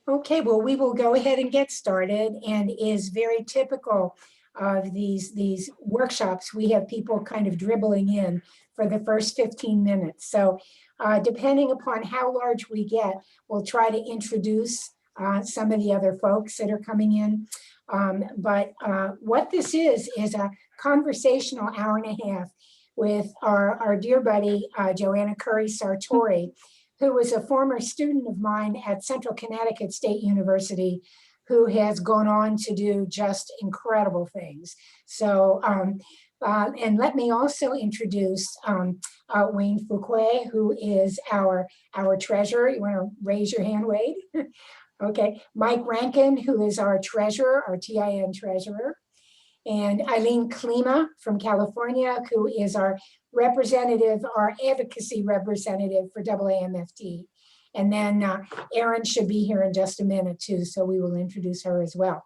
Okay, well, we will go ahead and get started, and is very typical of these workshops. We have people kind of dribbling in for the first 15 minutes. So depending upon how large we get, we'll try to introduce some of the other folks that are coming in. But what this is a conversational hour and a half with our dear buddy, Joanna Curry Sartori, who was a former student of mine at Central Connecticut State University, who has gone on to do just incredible things. So, and let me also introduce Wayne Fuqua, who is our treasurer. You want to raise your hand, Wade? Okay. Mike Rankin, who is our treasurer, our TIN treasurer. And Eileen Klima from California, who is our representative, our advocacy representative for AAMFT. And then Erin should be here in just a minute too, so we will introduce her as well.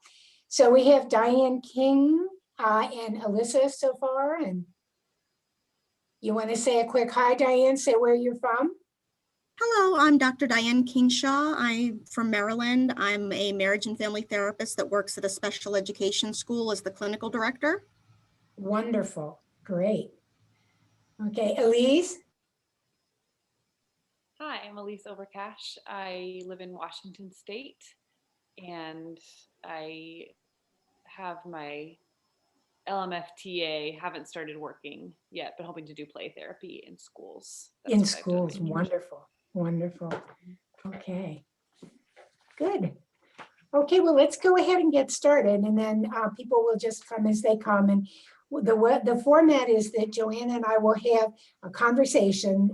So we have Diane King and Alyssa so far. And you want to say a quick hi, Diane? Say where you're from. Hello, I'm Dr. Diane Kingshaw. I'm from Maryland. I'm a marriage and family therapist that works at a special education school as the clinical director. Wonderful. Great. Okay, Elise. Hi, I'm Elise Overcash. I live in Washington State, and I have my LMFTA, haven't started working yet, but hoping to do play therapy in schools. In schools, wonderful. Wonderful. Okay, good. Okay, well, let's go ahead and get started, and then people will just come as they come. And the format is that Joanna and I will have a conversation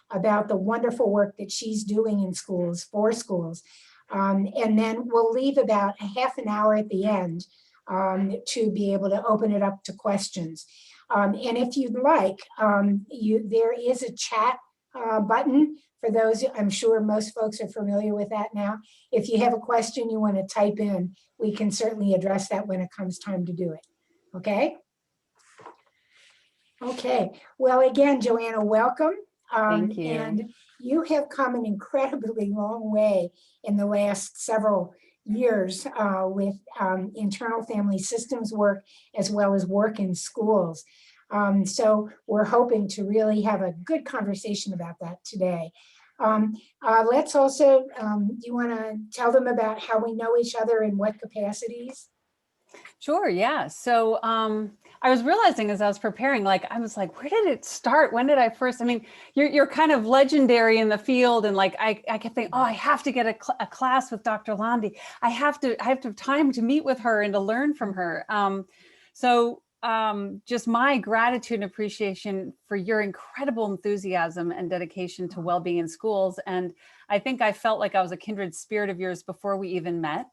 about the wonderful work that she's doing in schools, for schools. And then we'll leave about a half an hour at the end to be able to open it up to questions. And if you'd like, there is a chat button. For those, I'm sure most folks are familiar with that now. If you have a question you want to type in, we can certainly address that when it comes time to do it. Okay? Okay. Well, again, Joanna, welcome. Thank you. And you have come an incredibly long way in the last several years with internal family systems work as well as work in schools. So we're hoping to really have a good conversation about that today. Let's also, you want to tell them about how we know each other in what capacities? Sure, yeah. So I was realizing as I was preparing, I was like, where did it start? When did I first, I mean, you're kind of legendary in the field. And I kept thinking, oh, I have to get a class with Dr. Landi. I have to have time to meet with her and to learn from her. Just my gratitude and appreciation for your incredible enthusiasm and dedication to well-being in schools. And I think I felt like I was a kindred spirit of yours before we even met.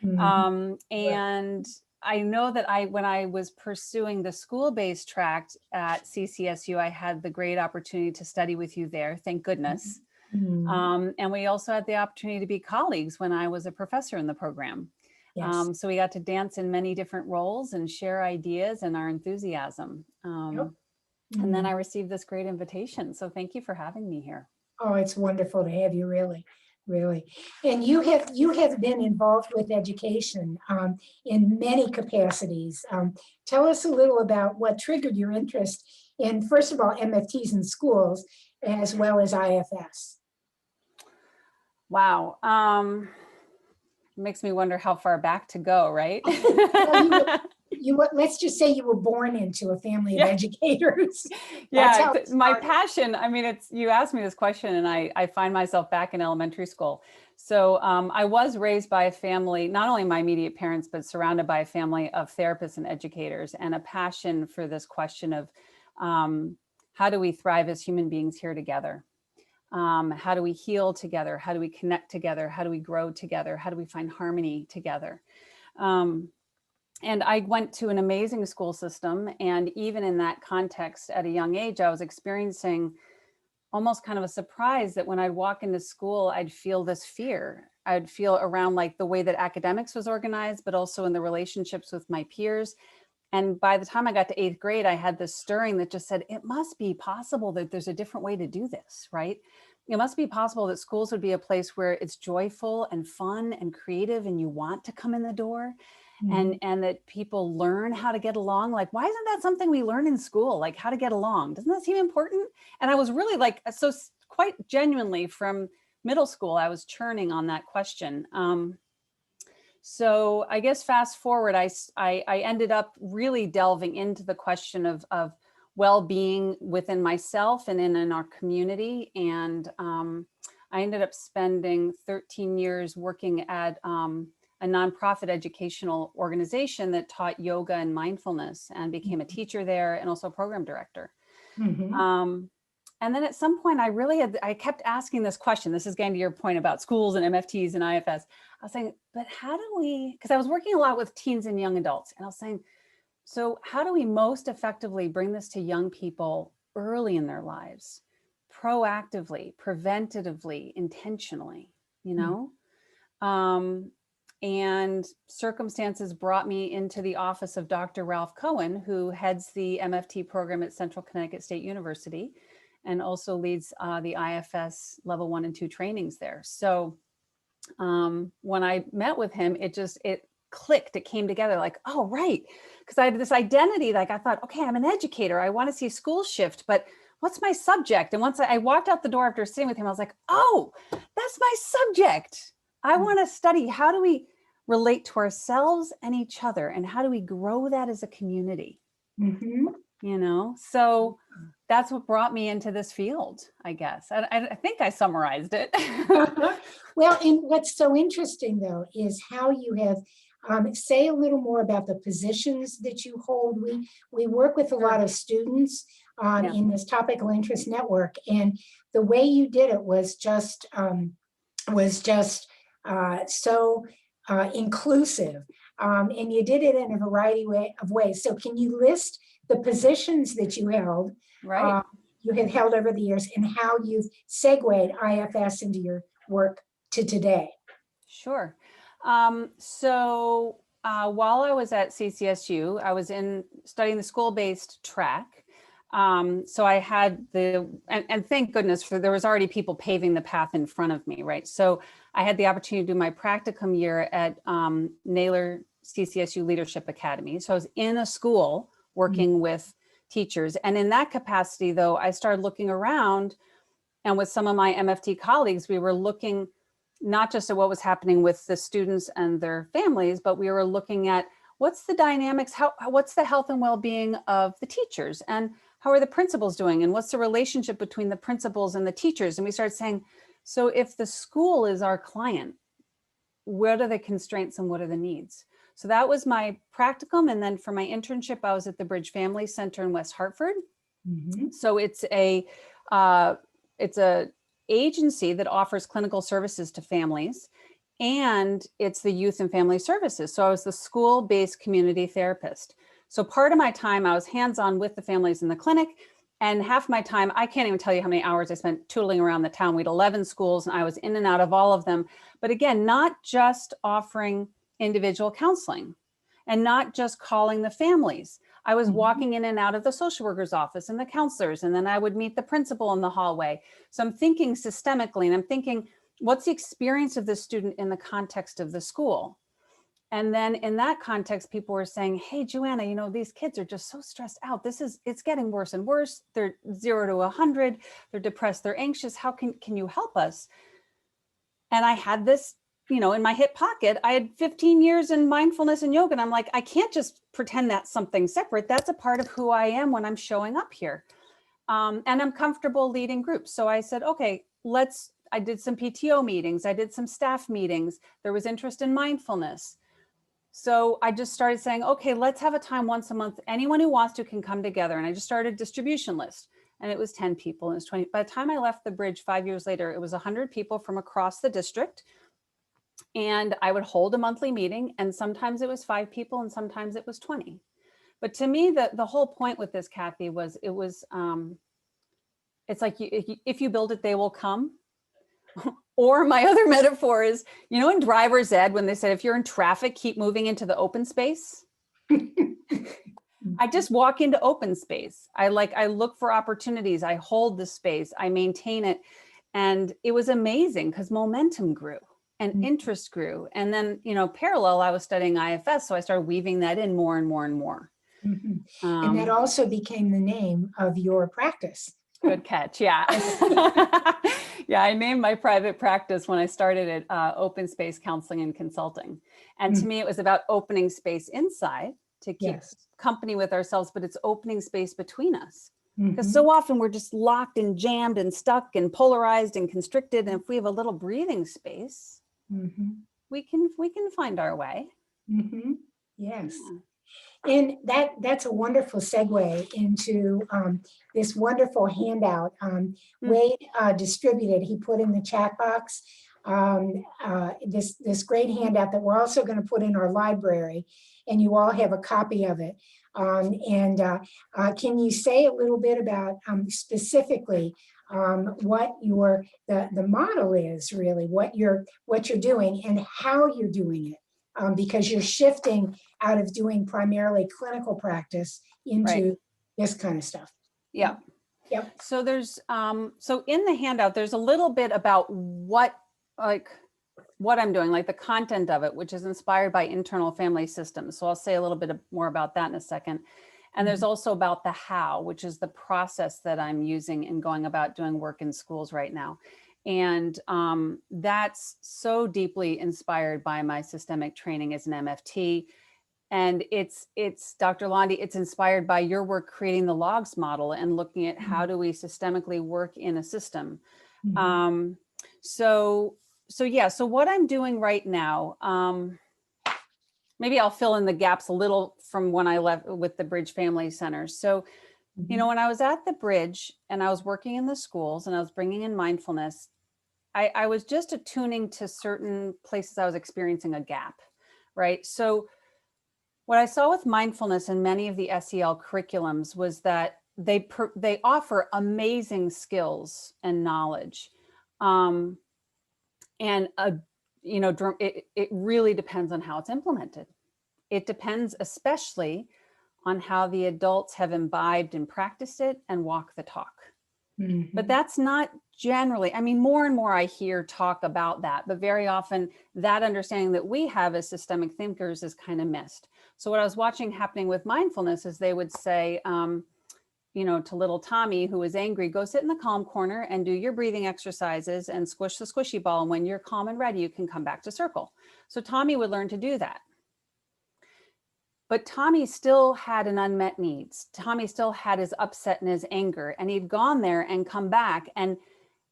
Mm-hmm. And I know that when I was pursuing the school-based tract at CCSU, I had the great opportunity to study with you there, thank goodness. Mm-hmm. And we also had the opportunity to be colleagues when I was a professor in the program. Yes. So we got to dance in many different roles and share ideas and our enthusiasm. And then I received this great invitation. So thank you for having me here. Oh, it's wonderful to have you, really, really. And you have been involved with education in many capacities. Tell us a little about what triggered your interest in, first of all, MFTs in schools, as well as IFS. Wow. Makes me wonder how far back to go, right? Well, let's just say you were born into a family of educators. Yeah, my passion, I mean, you asked me this question and I find myself back in elementary school. So I was raised by a family, not only my immediate parents, but surrounded by a family of therapists and educators, and a passion for this question of how do we thrive as human beings here together? How do we heal together? How do we connect together? How do we grow together? How do we find harmony together? And I went to an amazing school system. And even in that context, at a young age, I was experiencing almost kind of a surprise that when I'd walk into school, I'd feel this fear. I'd feel around the way that academics was organized, but also in the relationships with my peers. And by the time I got to 8th grade, I had this stirring that just said, it must be possible that there's a different way to do this, right? it must be possible that schools would be a place where it's joyful and fun and creative and you want to come in the door. And that people learn how to get along. Like, why isn't that something we learn in school? Like how to get along? Doesn't that seem important? And I was really like, so quite genuinely from middle school, I was churning on that question. So I guess fast forward, I ended up really delving into the question of well-being within myself and in our community. And I ended up spending 13 years working at a nonprofit educational organization that taught yoga and mindfulness, and became a teacher there and also a program director. And then at some point I kept asking this question. This is getting to your point about schools and MFTs and IFS. I was saying, but how do we, because I was working a lot with teens and young adults, and I was saying, so how do we most effectively bring this to young people early in their lives, proactively, preventatively, intentionally, you know? And circumstances brought me into the office of Dr. Ralph Cohen, who heads the MFT program at Central Connecticut State University and also leads the IFS level 1 and 2 trainings there. So when I met with him, it clicked, it came together like, oh, right. Because I had this identity, like I thought, okay, I'm an educator. I want to see schools shift, but what's my subject? And once I walked out the door after sitting with him, I was like, oh, that's my subject. I want to study, how do we relate to ourselves and each other? And how do we grow that as a community? You know, so that's what brought me into this field, I guess. I think I summarized it. Well, and what's so interesting though, is how you have, say a little more about the positions that you hold. We work with a lot of students in this topical interest network, and the way you did it was just so inclusive, and you did it in a variety of ways. So can you list the positions that you held, Right. You have held over the years, and how you've segued IFS into your work to today? Sure. So while I was at CCSU, I was studying the school-based track. So I had and thank goodness there was already people paving the path in front of me, right? So I had the opportunity to do my practicum year at Naylor CCSU Leadership Academy. So I was in a school working with teachers. And in that capacity, though, I started looking around, and with some of my MFT colleagues, we were looking not just at what was happening with the students and their families, but we were looking at what's the dynamics, what's the health and well-being of the teachers, and how are the principals doing, and what's the relationship between the principals and the teachers? And we started saying, so if the school is our client, what are the constraints and what are the needs? So that was my practicum. And then for my internship, I was at the Bridge Family Center in West Hartford. So it's a agency that offers clinical services to families, and it's the youth and family services. So I was the school-based community therapist. So part of my time I was hands-on with the families in the clinic, and half my time, I can't even tell you how many hours I spent tootling around the town. We had 11 schools and I was in and out of all of them. But again, not just offering individual counseling and not just calling the families. I was walking in and out of the social worker's office and the counselors, and then I would meet the principal in the hallway. So I'm thinking systemically, and I'm thinking, what's the experience of the student in the context of the school? And then in that context, people were saying, hey, Joanna, you know, these kids are just so stressed out. It's getting worse and worse. They're 0 to 100. They're depressed. They're anxious. How can you help us? And I had this, you know, in my hip pocket. I had 15 years in mindfulness and yoga. And I'm like, I can't just pretend that's something separate. That's a part of who I am when I'm showing up here. And I'm comfortable leading groups. So I said, okay, I did some PTO meetings. I did some staff meetings. There was interest in mindfulness. So I just started saying, okay, let's have a time once a month. Anyone who wants to can come together. And I just started a distribution list, and it was 10 people and it was 20. By the time I left the Bridge 5 years later, it was 100 people from across the district. And I would hold a monthly meeting, and sometimes it was 5 people and sometimes it was 20. But to me, the whole point with this, Kathy, was it's like if you build it, they will come. Or my other metaphor is, you know, in driver's ed, when they said, if you're in traffic, keep moving into the open space. I just walk into open space. I look for opportunities. I hold the space. I maintain it. And it was amazing because momentum grew and interest grew. And then, parallel, I was studying IFS. So I started weaving that in more and more and more. And that also became the name of your practice. Good catch. Yeah. Yeah. I named my private practice when I started it Open Space Counseling and Consulting. And to me, it was about opening space inside to keep company with ourselves, but it's opening space between us. Because so often we're just locked and jammed and stuck and polarized and constricted. And if we have a little breathing space, we can find our way. Yes. And that's a wonderful segue into this wonderful handout. Wade distributed, he put in the chat box, this great handout that we're also going to put in our library, and you all have a copy of it. Can you say a little bit about specifically what the model is, really, what you're doing and how you're doing it? Because you're shifting out of doing primarily clinical practice into this kind of stuff. Yeah. Yep. So there's so in the handout, there's a little bit about what I'm doing, like the content of it, which is inspired by internal family systems. So I'll say a little bit more about that in a second. And there's also about the how, which is the process that I'm using in going about doing work in schools right now. And that's so deeply inspired by my systemic training as an MFT. And it's Dr. Londi, it's inspired by your work creating the logs model and looking at how do we systemically work in a system. So what I'm doing right now, maybe I'll fill in the gaps a little from when I left with the Bridge Family Centers. So, when I was at the Bridge and I was working in the schools and I was bringing in mindfulness, I was just attuning to certain places I was experiencing a gap, right? So what I saw with mindfulness in many of the SEL curriculums was that they offer amazing skills and knowledge. It really depends on how it's implemented. It depends especially on how the adults have imbibed and practiced it and walk the talk. But that's not generally, more and more I hear talk about that, but very often that understanding that we have as systemic thinkers is kind of missed. So what I was watching happening with mindfulness is they would say, to little Tommy, who is angry, go sit in the calm corner and do your breathing exercises and squish the squishy ball. And when you're calm and ready, you can come back to circle. So Tommy would learn to do that. But Tommy still had an unmet needs. Tommy still had his upset and his anger, and he'd gone there and come back. And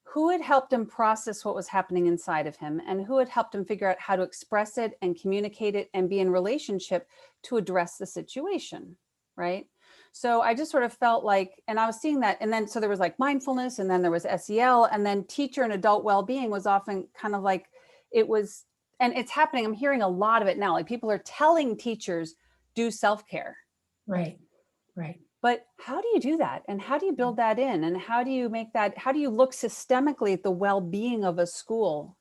who had helped him process what was happening inside of him, and who had helped him figure out how to express it and communicate it and be in relationship to address the situation, right? So I just sort of felt like, and I was seeing that, and then so there was like mindfulness, and then there was SEL, and then teacher and adult well-being was often kind of like, it was, and it's happening, I'm hearing a lot of it now, like people are telling teachers, do self-care. Right. But how do you do that? And how do you build that in? And how do you make that, how do you look systemically at the well-being of a school,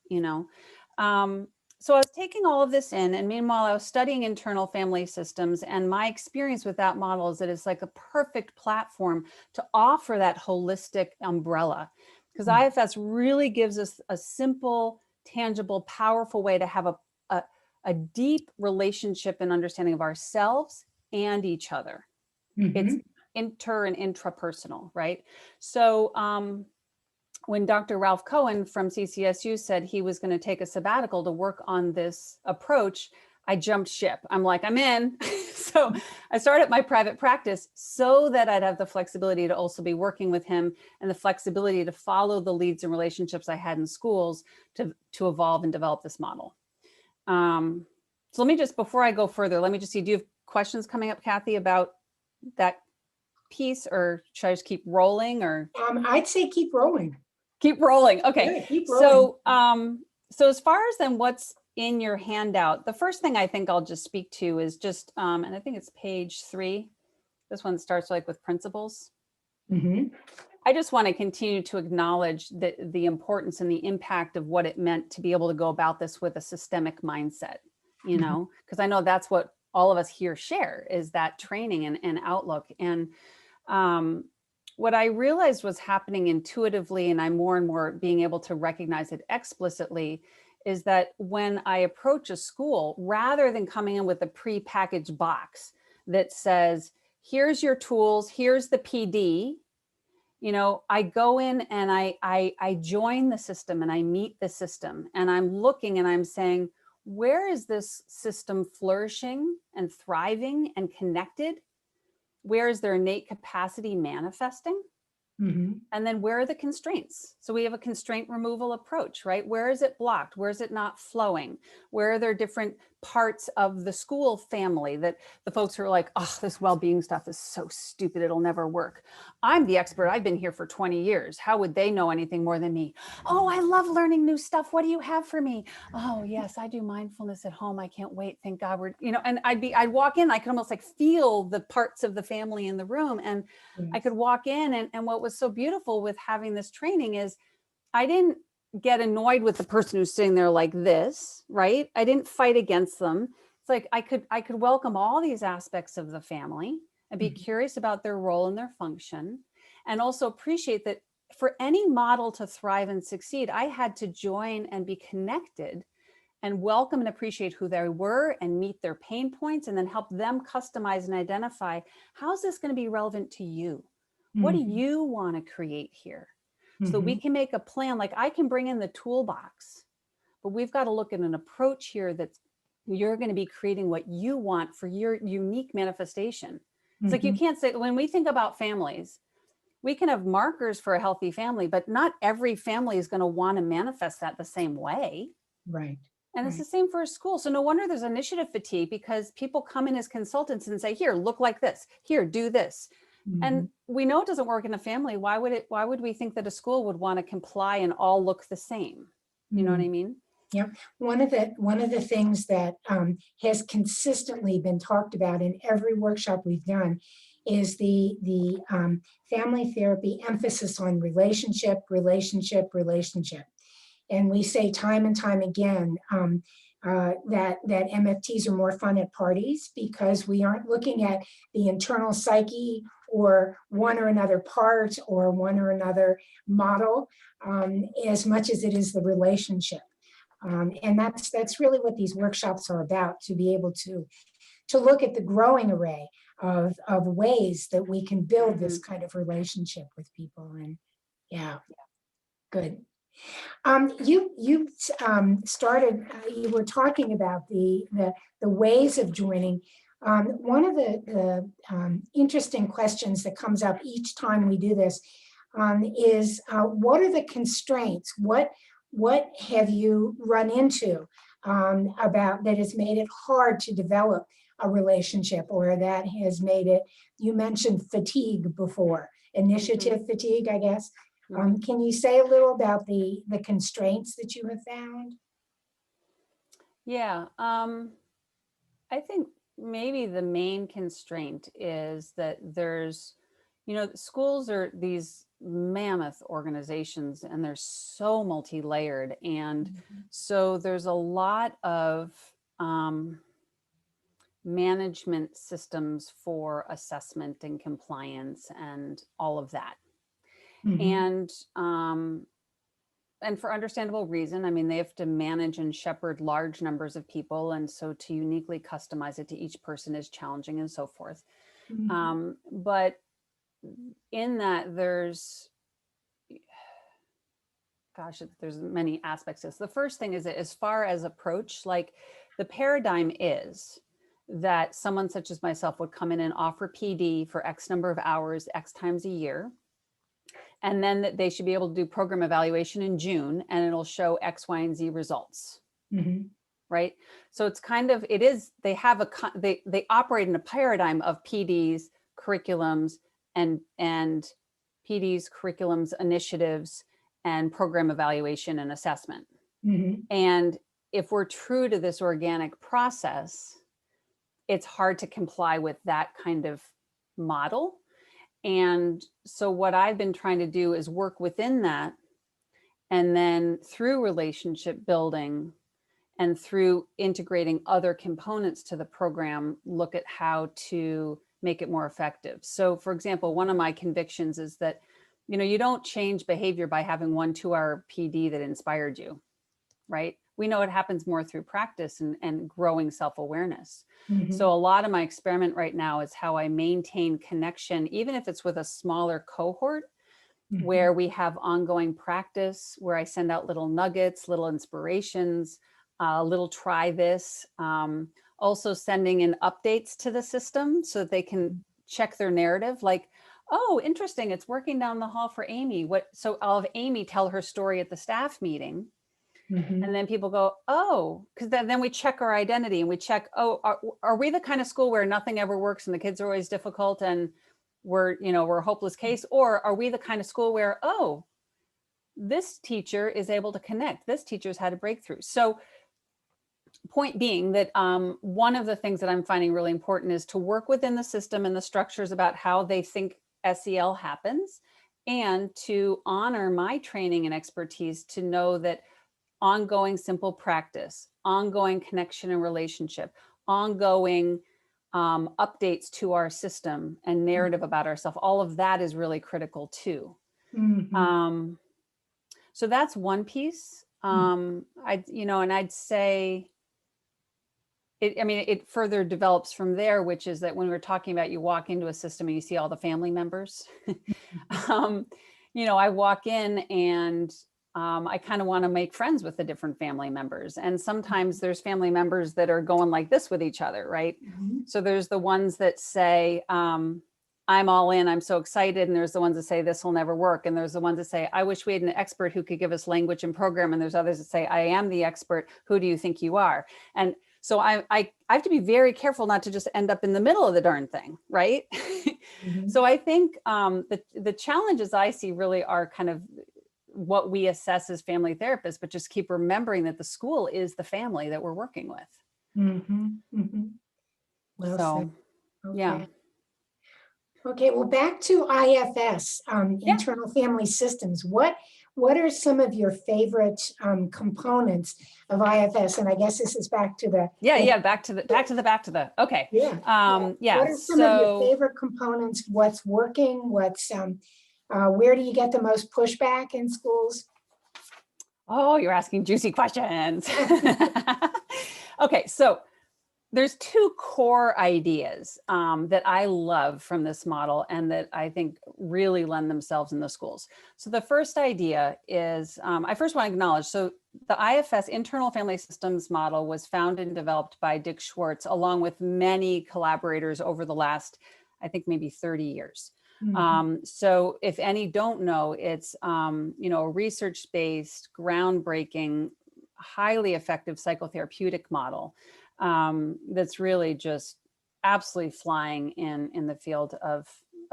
So I was taking all of this in, and meanwhile, I was studying internal family systems, and my experience with that model is that it's like a perfect platform to offer that holistic umbrella, because IFS really gives us a simple, tangible, powerful way to have a deep relationship and understanding of ourselves and each other. It's inter and intrapersonal, right? So when Dr. Ralph Cohen from CCSU said he was going to take a sabbatical to work on this approach, I jumped ship. I'm like, I'm in. So I started my private practice so that I'd have the flexibility to also be working with him and the flexibility to follow the leads and relationships I had in schools to evolve and develop this model. So let me just, before I go further, let me just see, do you have questions coming up, Kathy, about that piece, or should I just keep rolling, or? I'd say keep rolling. Keep rolling. Okay. Yeah, keep rolling. So as far as then what's in your handout, the first thing I think I'll just speak to is just, and I think it's page 3. This one starts like with principles. I just want to continue to acknowledge the importance and the impact of what it meant to be able to go about this with a systemic mindset, because I know that's what all of us here share, is that training and outlook. And what I realized was happening intuitively, and I'm more and more being able to recognize it explicitly, is that when I approach a school, rather than coming in with a pre-packaged box that says, here's your tools, here's the PD, you know, I go in and I join the system and I meet the system, and I'm looking and I'm saying, where is this system flourishing and thriving and connected? Where is their innate capacity manifesting? Mhm. And then where are the constraints? So we have a constraint removal approach, right? Where is it blocked? Where is it not flowing? Where are there different parts of the school family that the folks who are like, oh, this well-being stuff is so stupid, it'll never work. I'm the expert, I've been here for 20 years. How would they know anything more than me? Oh, I love learning new stuff. What do you have for me? Oh, yes, I do mindfulness at home. I can't wait. Thank God we're, you know, and I'd walk in, I could almost like feel the parts of the family in the room. And I could walk in, and what was so beautiful with having this training is I didn't get annoyed with the person who's sitting there like this, right? I didn't fight against them. It's like I could welcome all these aspects of the family and be Mhm. curious about their role and their function, and also appreciate that for any model to thrive and succeed, I had to join and be connected and welcome and appreciate who they were and meet their pain points, and then help them customize and identify, how's this going to be relevant to you? What do Mhm. you want to create here? So that we Mhm. can make a plan. Like I can bring in the toolbox, but we've got to look at an approach here that's, you're going to be creating what you want for your unique manifestation. It's like, you Mhm. can't say, when we think about families, we can have markers for a healthy family, but not every family is going to want to manifest that the same way. Right. And it's the Right. same for a school. So no wonder there's initiative fatigue, because people come in as consultants and say, here, look like this, here, do this. And Mhm. we know it doesn't work in a family. Why would we think that a school would want to comply and all look the same? You know what I Mm. mean? Yep. One of the things that has consistently been talked about in every workshop we've done is the family therapy emphasis on relationship, relationship, relationship. And we say time and time again that MFTs are more fun at parties because we aren't looking at the internal psyche or one or another part or one or another model as much as it is the relationship. And that's really what these workshops are about, to be able to look at the growing array of ways that we can build this kind of relationship with people. And yeah, good. You started. You were talking about the ways of joining. One of the interesting questions that comes up each time we do this is what are the constraints? What have you run into about that has made it hard to develop a relationship, or that has made it? You mentioned fatigue before, initiative fatigue, I guess. Can you say a little about the constraints that you have found? Yeah. I think maybe the main constraint is that there's, you know, schools are these mammoth organizations, and they're so multi-layered. And so there's a lot of management systems for assessment and compliance and all of that. Mhm. And for understandable reason, I mean, they have to manage and shepherd large numbers of people. And so to uniquely customize it to each person is challenging, and so forth. Mhm. But in that, there's many aspects to this. The first thing is that as far as approach, like the paradigm is that someone such as myself would come in and offer PD for X number of hours, X times a year. And then that they should be able to do program evaluation in June, and it'll show X, Y, and Z results. Mhm. Right. So it's kind of, it is, they have they operate in a paradigm of PDs, curriculums, and PDs, curriculums, initiatives, and program evaluation and assessment. Mhm. And if we're true to this organic process, it's hard to comply with that kind of model. And so what I've been trying to do is work within that, and then through relationship building and through integrating other components to the program, look at how to make it more effective. So for example, one of my convictions is that, you don't change behavior by having 1 2-hour PD that inspired you, right? We know it happens more through practice and growing self-awareness. So a lot of my experiment right now is how I maintain connection, even if it's with a smaller cohort, where we have ongoing practice, where I send out little nuggets, little inspirations, little try this. Also sending in updates to the system so that they can check their narrative. Like, oh, interesting, it's working down the hall for Amy. So I'll have Amy tell her story at the staff meeting. And then people go, oh, because then we check our identity and we check, oh, are we the kind of school where nothing ever works and the kids are always difficult and we're a hopeless case? Or are we the kind of school where, oh, this teacher is able to connect, this teacher's had a breakthrough? So point being that one of the things that I'm finding really important is to work within the system and the structures about how they think SEL happens, and to honor my training and expertise to know that ongoing simple practice, ongoing connection and relationship, ongoing updates to our system and narrative about ourselves, all of that is really critical too. So that's one piece. I'd say, it further develops from there, which is that when we're talking about, you walk into a system and you see all the family members, I walk in and I kind of want to make friends with the different family members. And sometimes there's family members that are going like this with each other, right? So there's the ones that say, I'm all in, I'm so excited. And there's the ones that say, this will never work. And there's the ones that say, I wish we had an expert who could give us language and program. And there's others that say, I am the expert. Who do you think you are? And so I have to be very careful not to just end up in the middle of the darn thing, right? So I think the challenges I see really are kind of what we assess as family therapists, but just keep remembering that the school is the family that we're working with. Well So, said. Okay. yeah. Okay, well, back to IFS, internal family systems. What are some of your favorite components of IFS? And I guess this is back to the back to the. Okay. Yeah. Yeah. What are some of your favorite components? What's working? Where do you get the most pushback in schools? Oh, you're asking juicy questions. Okay, so there's 2 core ideas that I love from this model and that I think really lend themselves in the schools. So the first idea is, I first want to acknowledge, so the IFS, Internal Family Systems model, was founded and developed by Dick Schwartz, along with many collaborators over the last, I think maybe 30 years. So if any don't know, it's, a research-based, groundbreaking, highly effective psychotherapeutic model that's really just absolutely flying in the field of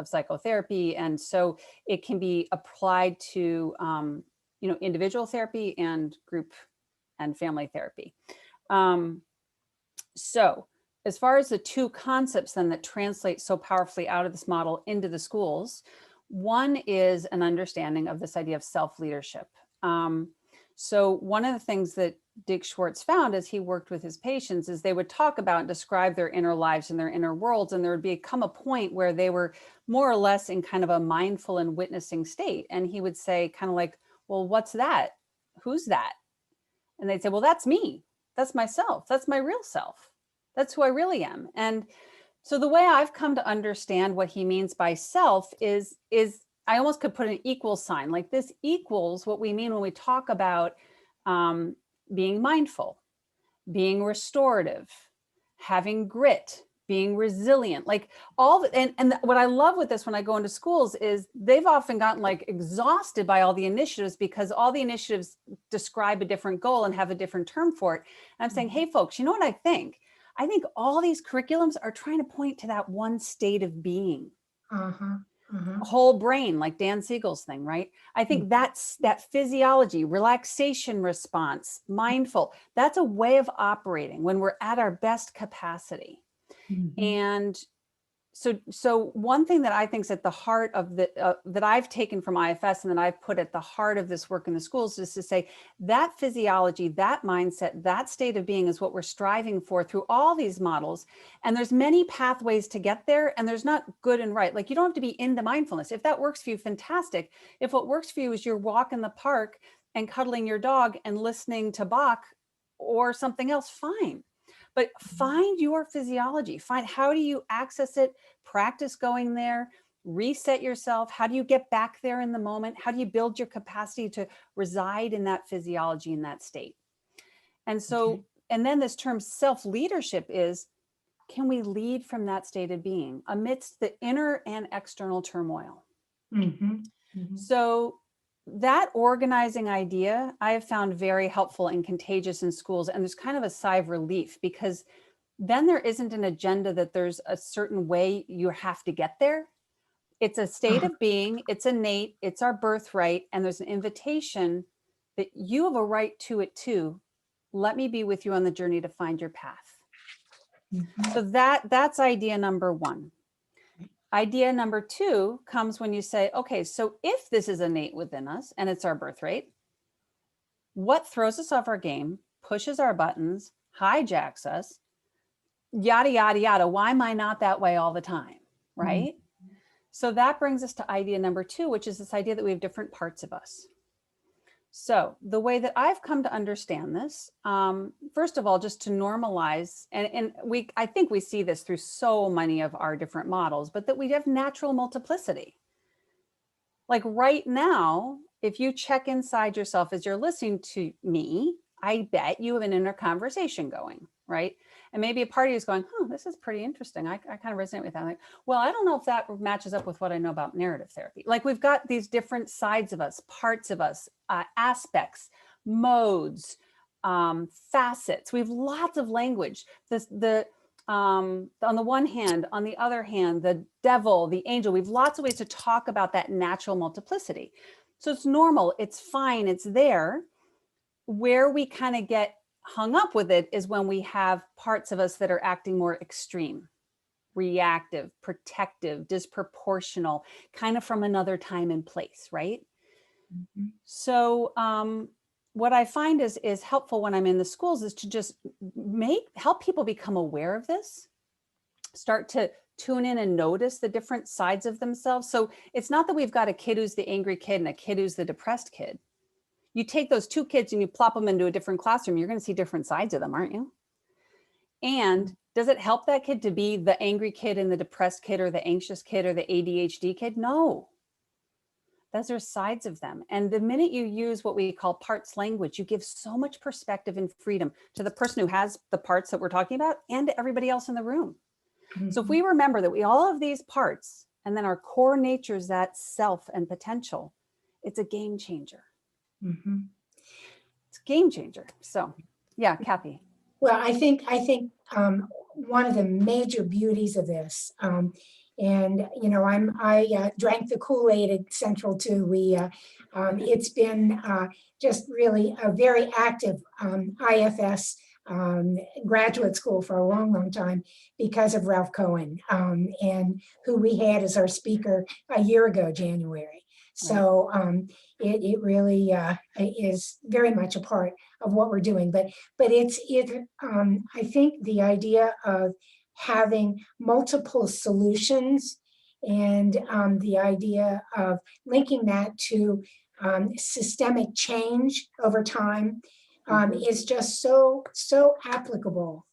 psychotherapy. And so it can be applied to, individual therapy and group and family therapy. So as far as the 2 concepts then that translate so powerfully out of this model into the schools, one is an understanding of this idea of self-leadership. So one of the things that Dick Schwartz found as he worked with his patients is they would talk about and describe their inner lives and their inner worlds, and there would become a point where they were more or less in kind of a mindful and witnessing state. And he would say kind of like, well, what's that? Who's that? And they'd say, well, that's me. That's myself. That's my real self. That's who I really am. And so the way I've come to understand what he means by self is I almost could put an equal sign, like this equals what we mean when we talk about being mindful, being restorative, having grit, being resilient, like all. And what I love with this when I go into schools is they've often gotten like exhausted by all the initiatives because all the initiatives describe a different goal and have a different term for it. And I'm saying, hey, folks, you know what I think? I think all these curriculums are trying to point to that one state of being. Whole brain, like Dan Siegel's thing, right? I think that's that physiology, relaxation response, mindful. That's a way of operating when we're at our best capacity. And so one thing that I think is at the heart of that I've taken from IFS and that I've put at the heart of this work in the schools is to say that physiology, that mindset, that state of being is what we're striving for through all these models. And there's many pathways to get there, and there's not good and right. Like, you don't have to be into mindfulness. If that works for you, fantastic. If what works for you is your walk in the park and cuddling your dog and listening to Bach or something else, fine. But find your physiology, find how do you access it, practice going there, reset yourself. How do you get back there in the moment? How do you build your capacity to reside in that physiology, in that state? And so, and then this term self-leadership is, can we lead from that state of being amidst the inner and external turmoil? So that organizing idea I have found very helpful and contagious in schools. And there's kind of a sigh of relief, because then there isn't an agenda that there's a certain way you have to get there. It's a state of being, it's innate, it's our birthright. And there's an invitation that you have a right to it too. Let me be with you on the journey to find your path. So that's idea number one. Idea number two comes when you say, okay, so if this is innate within us and it's our birthright, what throws us off our game, pushes our buttons, hijacks us, yada, yada, yada. Why am I not that way all the time, right? So that brings us to idea number two, which is this idea that we have different parts of us. So the way that I've come to understand this, first of all, just to normalize, and I think we see this through so many of our different models, but that we have natural multiplicity. Like right now, if you check inside yourself as you're listening to me, I bet you have an inner conversation going, right? And maybe a part of you is going, oh, this is pretty interesting. I kind of resonate with that. I'm like, well, I don't know if that matches up with what I know about narrative therapy. Like, we've got these different sides of us, parts of us, aspects, modes, facets. We have lots of language. On the one hand, on the other hand, the devil, the angel, we have lots of ways to talk about that natural multiplicity. So it's normal, it's fine, it's there. Where we kind of get hung up with it is when we have parts of us that are acting more extreme, reactive, protective, disproportional, kind of from another time and place, right? So what I find is helpful when I'm in the schools is to just help people become aware of this, start to tune in and notice the different sides of themselves. So it's not that we've got a kid who's the angry kid and a kid who's the depressed kid. You take those two kids and you plop them into a different classroom, you're going to see different sides of them, aren't you? And does it help that kid to be the angry kid and the depressed kid or the anxious kid or the ADHD kid? No. Those are sides of them. And the minute you use what we call parts language, you give so much perspective and freedom to the person who has the parts that we're talking about and to everybody else in the room. So if we remember that we all have these parts and then our core nature is that self and potential, it's a game changer. It's a game changer. So yeah, Kathy. Well, I think one of the major beauties of this, and you know, I drank the Kool-Aid at Central too. It's been just really a very active IFS graduate school for a long, long time because of Ralph Cohen, and who we had as our speaker a year ago, January. So it really is very much a part of what we're doing. But I think the idea of having multiple solutions and the idea of linking that to systemic change over time is just so applicable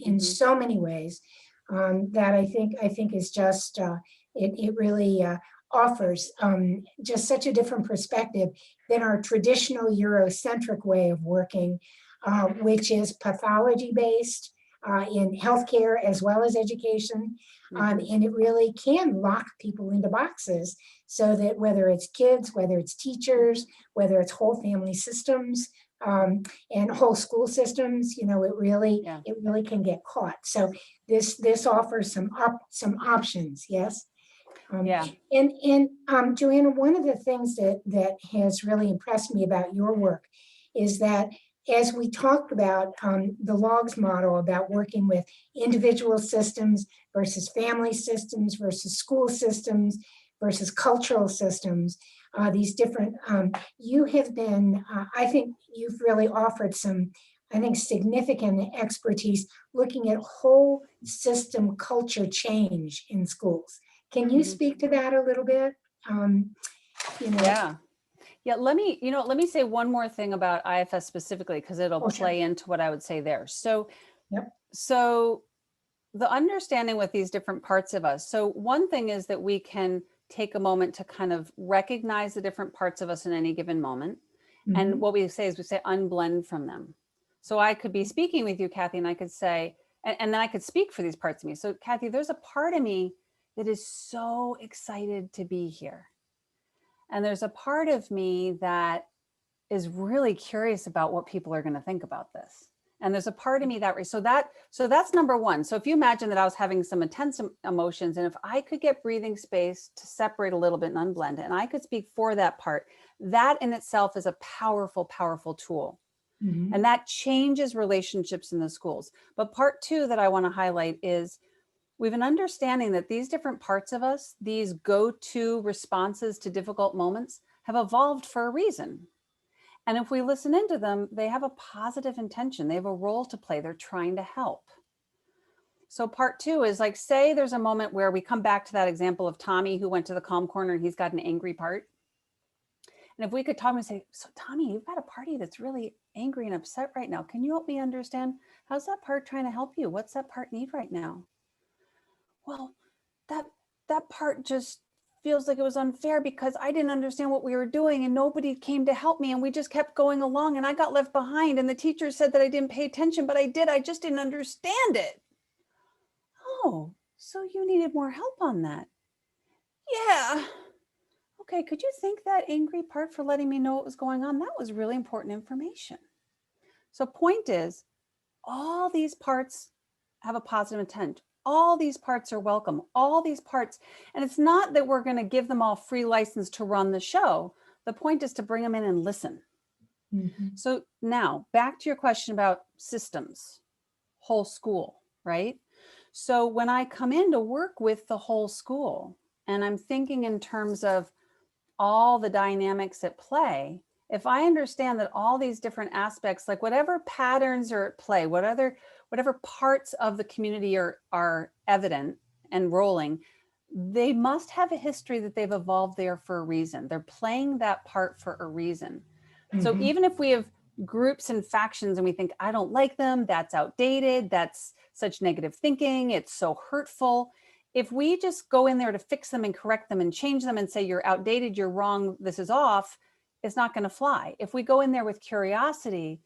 in so many ways that I think is just it really offers just such a different perspective than our traditional Eurocentric way of working, which is pathology based in healthcare as well as education. And it really can lock people into boxes so that whether it's kids, whether it's teachers, whether it's whole family systems, and whole school systems, you know, it really can get caught. So this offers some options, yes. And Joanna, one of the things that has really impressed me about your work is that as we talked about the logs model about working with individual systems versus family systems versus school systems versus cultural systems, these different, you have been, I think you've really offered some, I think, significant expertise looking at whole system culture change in schools. Can you speak to that a little bit? You know, Yeah, let me say one more thing about IFS specifically, because it'll play into what I would say there. So, so the understanding with these different parts of us. So one thing is that we can take a moment to kind of recognize the different parts of us in any given moment. And what we say is we say unblend from them. So I could be speaking with you, Kathy, and I could say, and then I could speak for these parts of me. So Kathy, there's a part of me that is so excited to be here. And there's a part of me that is really curious about what people are going to think about this. And there's a part of me that, so that's number one. So if you imagine that I was having some intense emotions, and if I could get breathing space to separate a little bit and unblend it, and I could speak for that part, that in itself is a powerful, powerful tool. And that changes relationships in the schools. But part two that I want to highlight is we have an understanding that these different parts of us, these go-to responses to difficult moments, have evolved for a reason. And if we listen into them, they have a positive intention. They have a role to play. They're trying to help. So part two is like, say there's a moment where we come back to that example of Tommy who went to the calm corner and he's got an angry part. And if we could talk and say, so Tommy, you've got a party that's really angry and upset right now. Can you help me understand? How's that part trying to help you? What's that part need right now? Well, that part just feels like it was unfair because I didn't understand what we were doing and nobody came to help me and we just kept going along and I got left behind and the teacher said that I didn't pay attention, but I did. I just didn't understand it. Oh, so you needed more help on that. Yeah. Okay, could you thank that angry part for letting me know what was going on? That was really important information. So point is, all these parts have a positive intent. All these parts are welcome, all these parts. And it's not that we're going to give them all free license to run the show. The point is to bring them in and listen. So now back to your question about systems, whole school, right? So when I come in to work with the whole school and I'm thinking in terms of all the dynamics at play, if I understand that all these different aspects, like whatever patterns are at play, whatever parts of the community are evident and rolling, they must have a history that they've evolved there for a reason. They're playing that part for a reason. So even if we have groups and factions and we think, I don't like them, that's outdated, that's such negative thinking, it's so hurtful. If we just go in there to fix them and correct them and change them and say, you're outdated, you're wrong, this is off, it's not going to fly. If we go in there with curiosity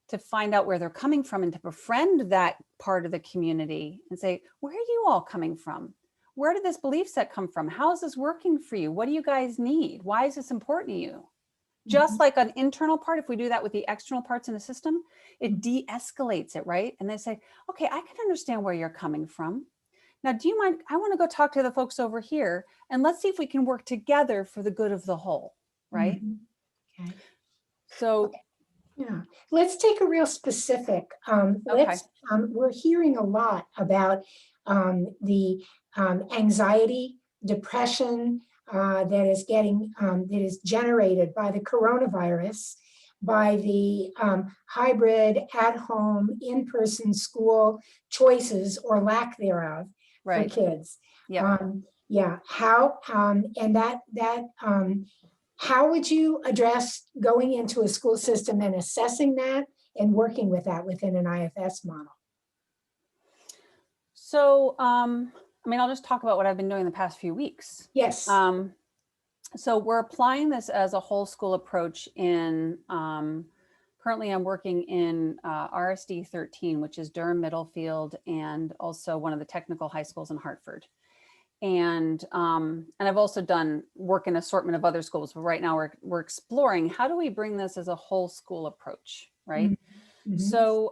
to find out where they're coming from and to befriend that part of the community and say, where are you all coming from? Where did this belief set come from? How is this working for you? What do you guys need? Why is this important to you? Just like an internal part, if we do that with the external parts in the system, it de-escalates it, right? And they say, okay, I can understand where you're coming from. Now, do you mind? I want to go talk to the folks over here and let's see if we can work together for the good of the whole, right? Okay. So, yeah, let's take a real specific. We're hearing a lot about the anxiety, depression that is generated by the coronavirus, by the hybrid, at-home, in-person school choices or lack thereof for kids. How would you address going into a school system and assessing that and working with that within an IFS model? So, I'll just talk about what I've been doing the past few weeks. Yes. So we're applying this as a whole school approach in, currently I'm working in RSD 13, which is Durham Middlefield, and also one of the technical high schools in Hartford. And I've also done work in assortment of other schools, but right now we're exploring how do we bring this as a whole school approach, right? So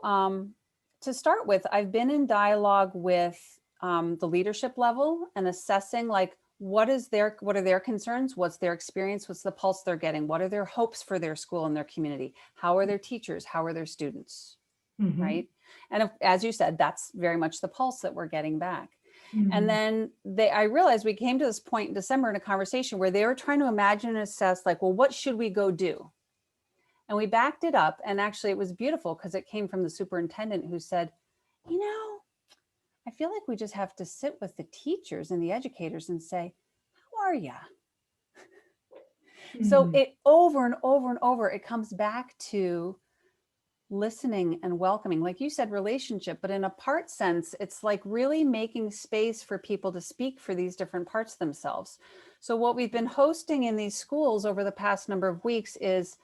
to start with, I've been in dialogue with the leadership level and assessing like what are their concerns? What's their experience? What's the pulse they're getting? What are their hopes for their school and their community? How are their teachers? How are their students? Mhm. Right. And as you said, that's very much the pulse that we're getting back. And Mhm. then I realized we came to this point in December in a conversation where they were trying to imagine and assess, like, well, what should we go do? And we backed it up. And actually, it was beautiful because it came from the superintendent who said, you know, I feel like we just have to sit with the teachers and the educators and say, how are you? So Mhm. it over and over and over, it comes back to listening and welcoming, like you said, relationship, but in a part sense, it's like really making space for people to speak for these different parts of themselves. So what we've been hosting in these schools over the past number of weeks is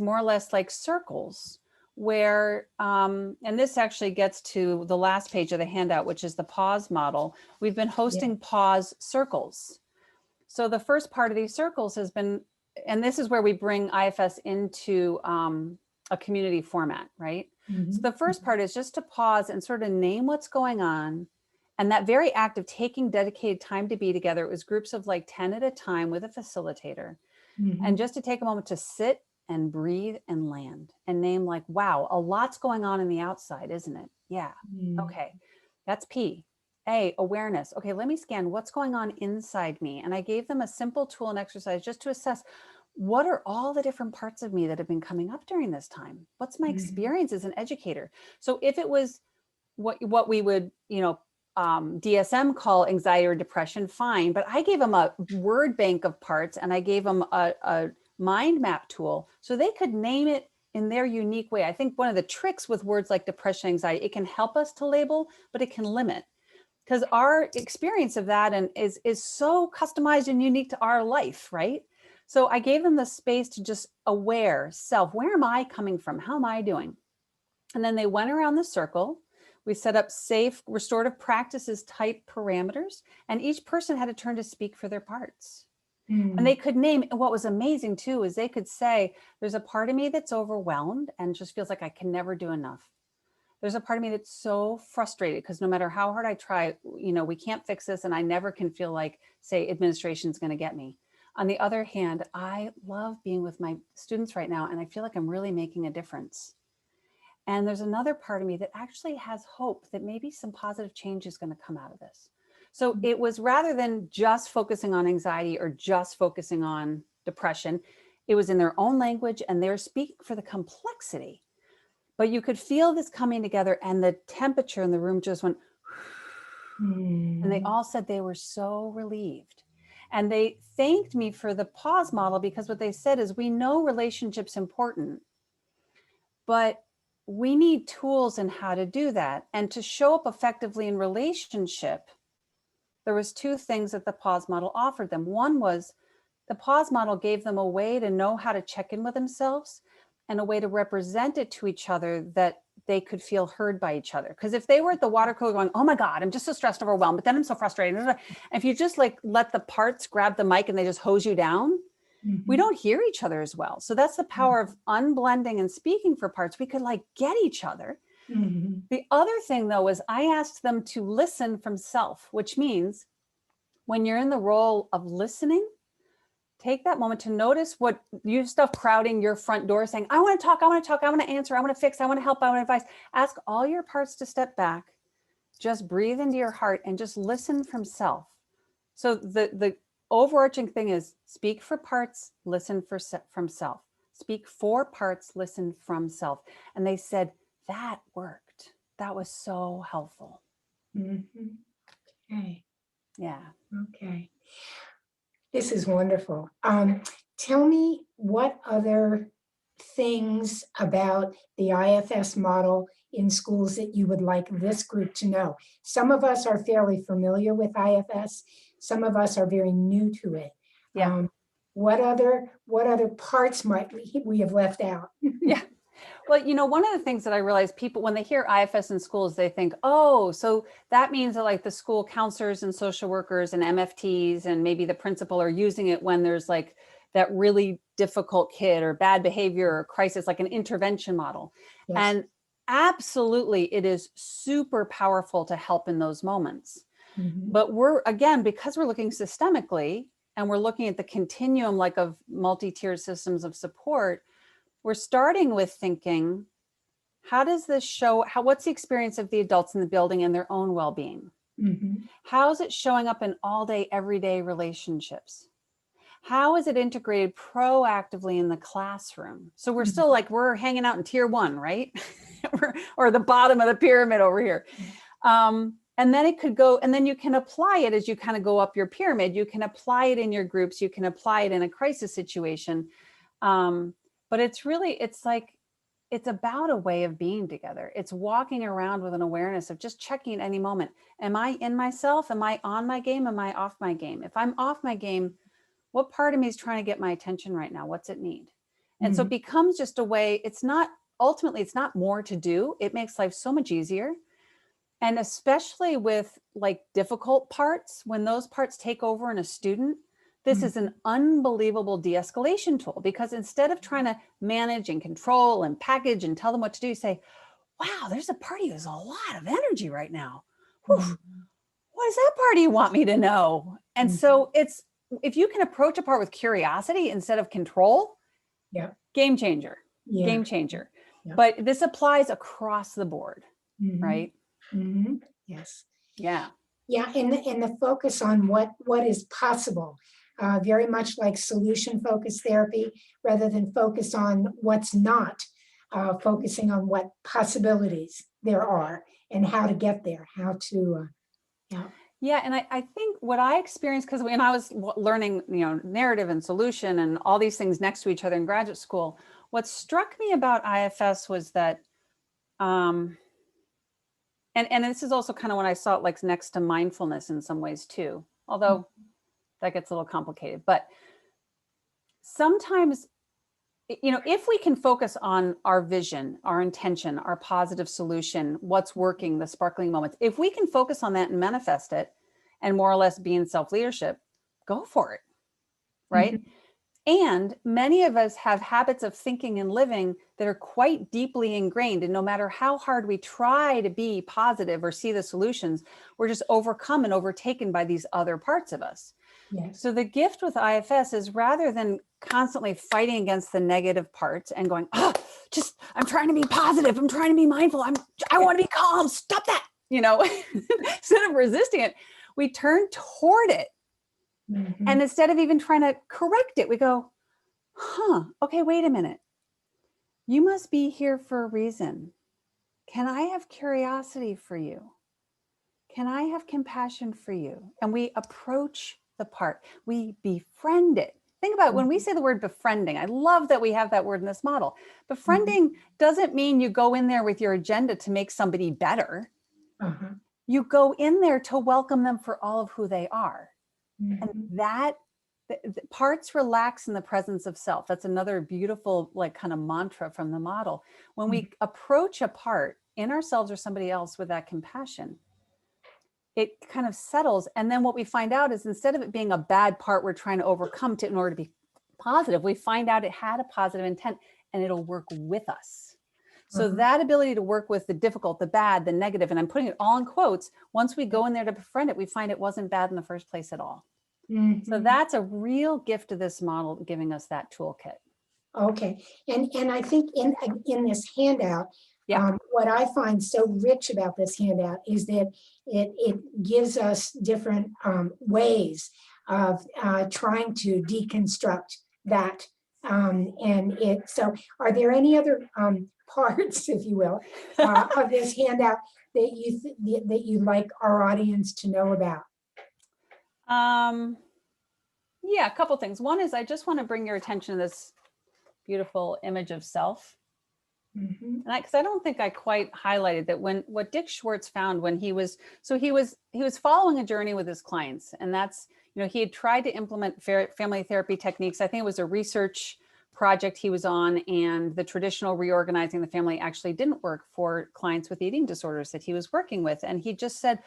more or less like circles where, and this actually gets to the last page of the handout, which is the pause model. We've been hosting pause circles. So the first part of these circles has been, and this is where we bring IFS into a community format, right? So Mhm. the first part is just to pause and sort of name what's going on. And that very act of taking dedicated time to be together, it was groups of like 10 at a time with a facilitator. And Mhm. just to take a moment to sit and breathe and land and name, like, wow, a lot's going on in the outside, isn't it? Yeah. Mhm. Okay. That's P. A, awareness. Okay, let me scan what's going on inside me. And I gave them a simple tool and exercise just to assess, what are all the different parts of me that have been coming up during this time? What's my Mhm. experience as an educator? So if it was what we would, DSM call anxiety or depression, fine. But I gave them a word bank of parts, and I gave them a mind map tool so they could name it in their unique way. I think one of the tricks with words like depression, anxiety, it can help us to label, but it can limit, because our experience of that and is so customized and unique to our life, right? So I gave them the space to just aware self. Where am I coming from? How am I doing? And then they went around the circle. We set up safe restorative practices type parameters, and each person had a turn to speak for their parts. And they Mhm. could name, and what was amazing too, is they could say, there's a part of me that's overwhelmed and just feels like I can never do enough. There's a part of me that's so frustrated because no matter how hard I try, we can't fix this. And I never can feel like, say, administration is going to get me. On the other hand, I love being with my students right now, and I feel like I'm really making a difference. And there's another part of me that actually has hope that maybe some positive change is going to come out of this. So it was, rather than just focusing on anxiety or just focusing on depression, it was in their own language and they're speaking for the complexity. But you could feel this coming together, and the temperature in the room just went, and they Mhm. all said they were so relieved. And they thanked me for the pause model, because what they said is, we know relationships important, but we need tools in how to do that. And to show up effectively in relationship, there was two things that the pause model offered them. One was, the pause model gave them a way to know how to check in with themselves and a way to represent it to each other, that they could feel heard by each other. Because if they were at the water cooler going, oh my God, I'm just so stressed, overwhelmed, but then I'm so frustrated. And if you just like let the parts grab the mic and they just hose you down, we Mhm. don't hear each other as well. So that's the power of unblending and speaking for parts. We could like get each other. Mhm. The other thing though, is I asked them to listen from self, which means when you're in the role of listening, take that moment to notice what you stuff crowding your front door saying, I want to talk, I want to talk, I want to answer, I want to fix, I want to help, I want to advise. Ask all your parts to step back, just breathe into your heart and just listen from self. So the overarching thing is, speak for parts, listen from self. Speak for parts, listen from self. And they said that worked. That was so helpful. Mhm. Okay. Yeah. Okay. This is wonderful. Tell me what other things about the IFS model in schools that you would like this group to know. Some of us are fairly familiar with IFS. Some of us are very new to it. Yeah. What other parts might we have left out? Yeah. Well, one of the things that I realize, people, when they hear IFS in schools, they think, oh, so that means that like the school counselors and social workers and MFTs and maybe the principal are using it when there's like that really difficult kid or bad behavior or crisis, like an intervention model. Yes. And absolutely, it is super powerful to help in those moments. Mhm. But we're, again, because we're looking systemically and we're looking at the continuum like of multi-tiered systems of support, we're starting with thinking, how does this show, what's the experience of the adults in the building and their own well-being? Mhm. How is it showing up in all day, everyday relationships? How is it integrated proactively in the classroom? So we're still like, we're hanging out in tier 1, right? or the bottom of the pyramid over here. And then it could go, and then you can apply it as you kind of go up your pyramid. You can apply it in your groups. You can apply it in a crisis situation. But it's really, it's like, it's about a way of being together. It's walking around with an awareness of just checking at any moment. Am I in myself? Am I on my game? Am I off my game? If I'm off my game, what part of me is trying to get my attention right now? What's it need? And so it becomes just a way, it's not, ultimately, it's not more to do. It makes life so much easier. And especially with like difficult parts, when those parts take over in a student, this is an unbelievable de-escalation tool, because instead of trying to manage and control and package and tell them what to do, you say, wow, there's a party who has a lot of energy right now. Whew, what does that party want me to know? And so it's, if you can approach a part with curiosity instead of control, Yeah. game changer, Yeah. game changer. Yeah. But this applies across the board, right? Yes. Yeah. Yeah, and the focus on what is possible, very much like solution-focused therapy, rather than focus on what's not, focusing on what possibilities there are and how to get there, how to, yeah. Yeah, and I think what I experienced, because when I was learning, narrative and solution and all these things next to each other in graduate school, what struck me about IFS was that, and this is also kind of when I saw it like next to mindfulness in some ways too, although that gets a little complicated. But sometimes, if we can focus on our vision, our intention, our positive solution, what's working, the sparkling moments, if we can focus on that and manifest it and more or less be in self-leadership, go for it, right? And many of us have habits of thinking and living that are quite deeply ingrained. And no matter how hard we try to be positive or see the solutions, we're just overcome and overtaken by these other parts of us. Yes. So the gift with IFS is, rather than constantly fighting against the negative parts and going, I'm trying to be positive, I'm trying to be mindful, I want to be calm, stop that, instead of resisting it, we turn toward it. And instead of even trying to correct it, we go, okay, wait a minute. You must be here for a reason. Can I have curiosity for you? Can I have compassion for you? And we approach the part, we befriend it. Think about when we say the word befriending, I love that we have that word in this model. Befriending doesn't mean you go in there with your agenda to make somebody better. You go in there to welcome them for all of who they are. And that the parts relax in the presence of self. That's another beautiful, like, kind of mantra from the model. When we approach a part in ourselves or somebody else with that compassion, it kind of settles. And then what we find out is, instead of it being a bad part we're trying to overcome in order to be positive, we find out it had a positive intent and it'll work with us. So that ability to work with the difficult, the bad, the negative, and I'm putting it all in quotes, once we go in there to befriend it, we find it wasn't bad in the first place at all. So that's a real gift of this model, giving us that toolkit. Okay, and I think in this handout, Yeah. what I find so rich about this handout is that it gives us different ways of trying to deconstruct that. So are there any other parts, if you will, of this handout that you'd like our audience to know about? Yeah, a couple things. One is, I just want to bring your attention to this beautiful image of self. And because I don't think I quite highlighted that, what Dick Schwartz found when he was following a journey with his clients, and that's, he had tried to implement family therapy techniques. I think it was a research project he was on, and the traditional reorganizing the family actually didn't work for clients with eating disorders that he was working with. And he just said,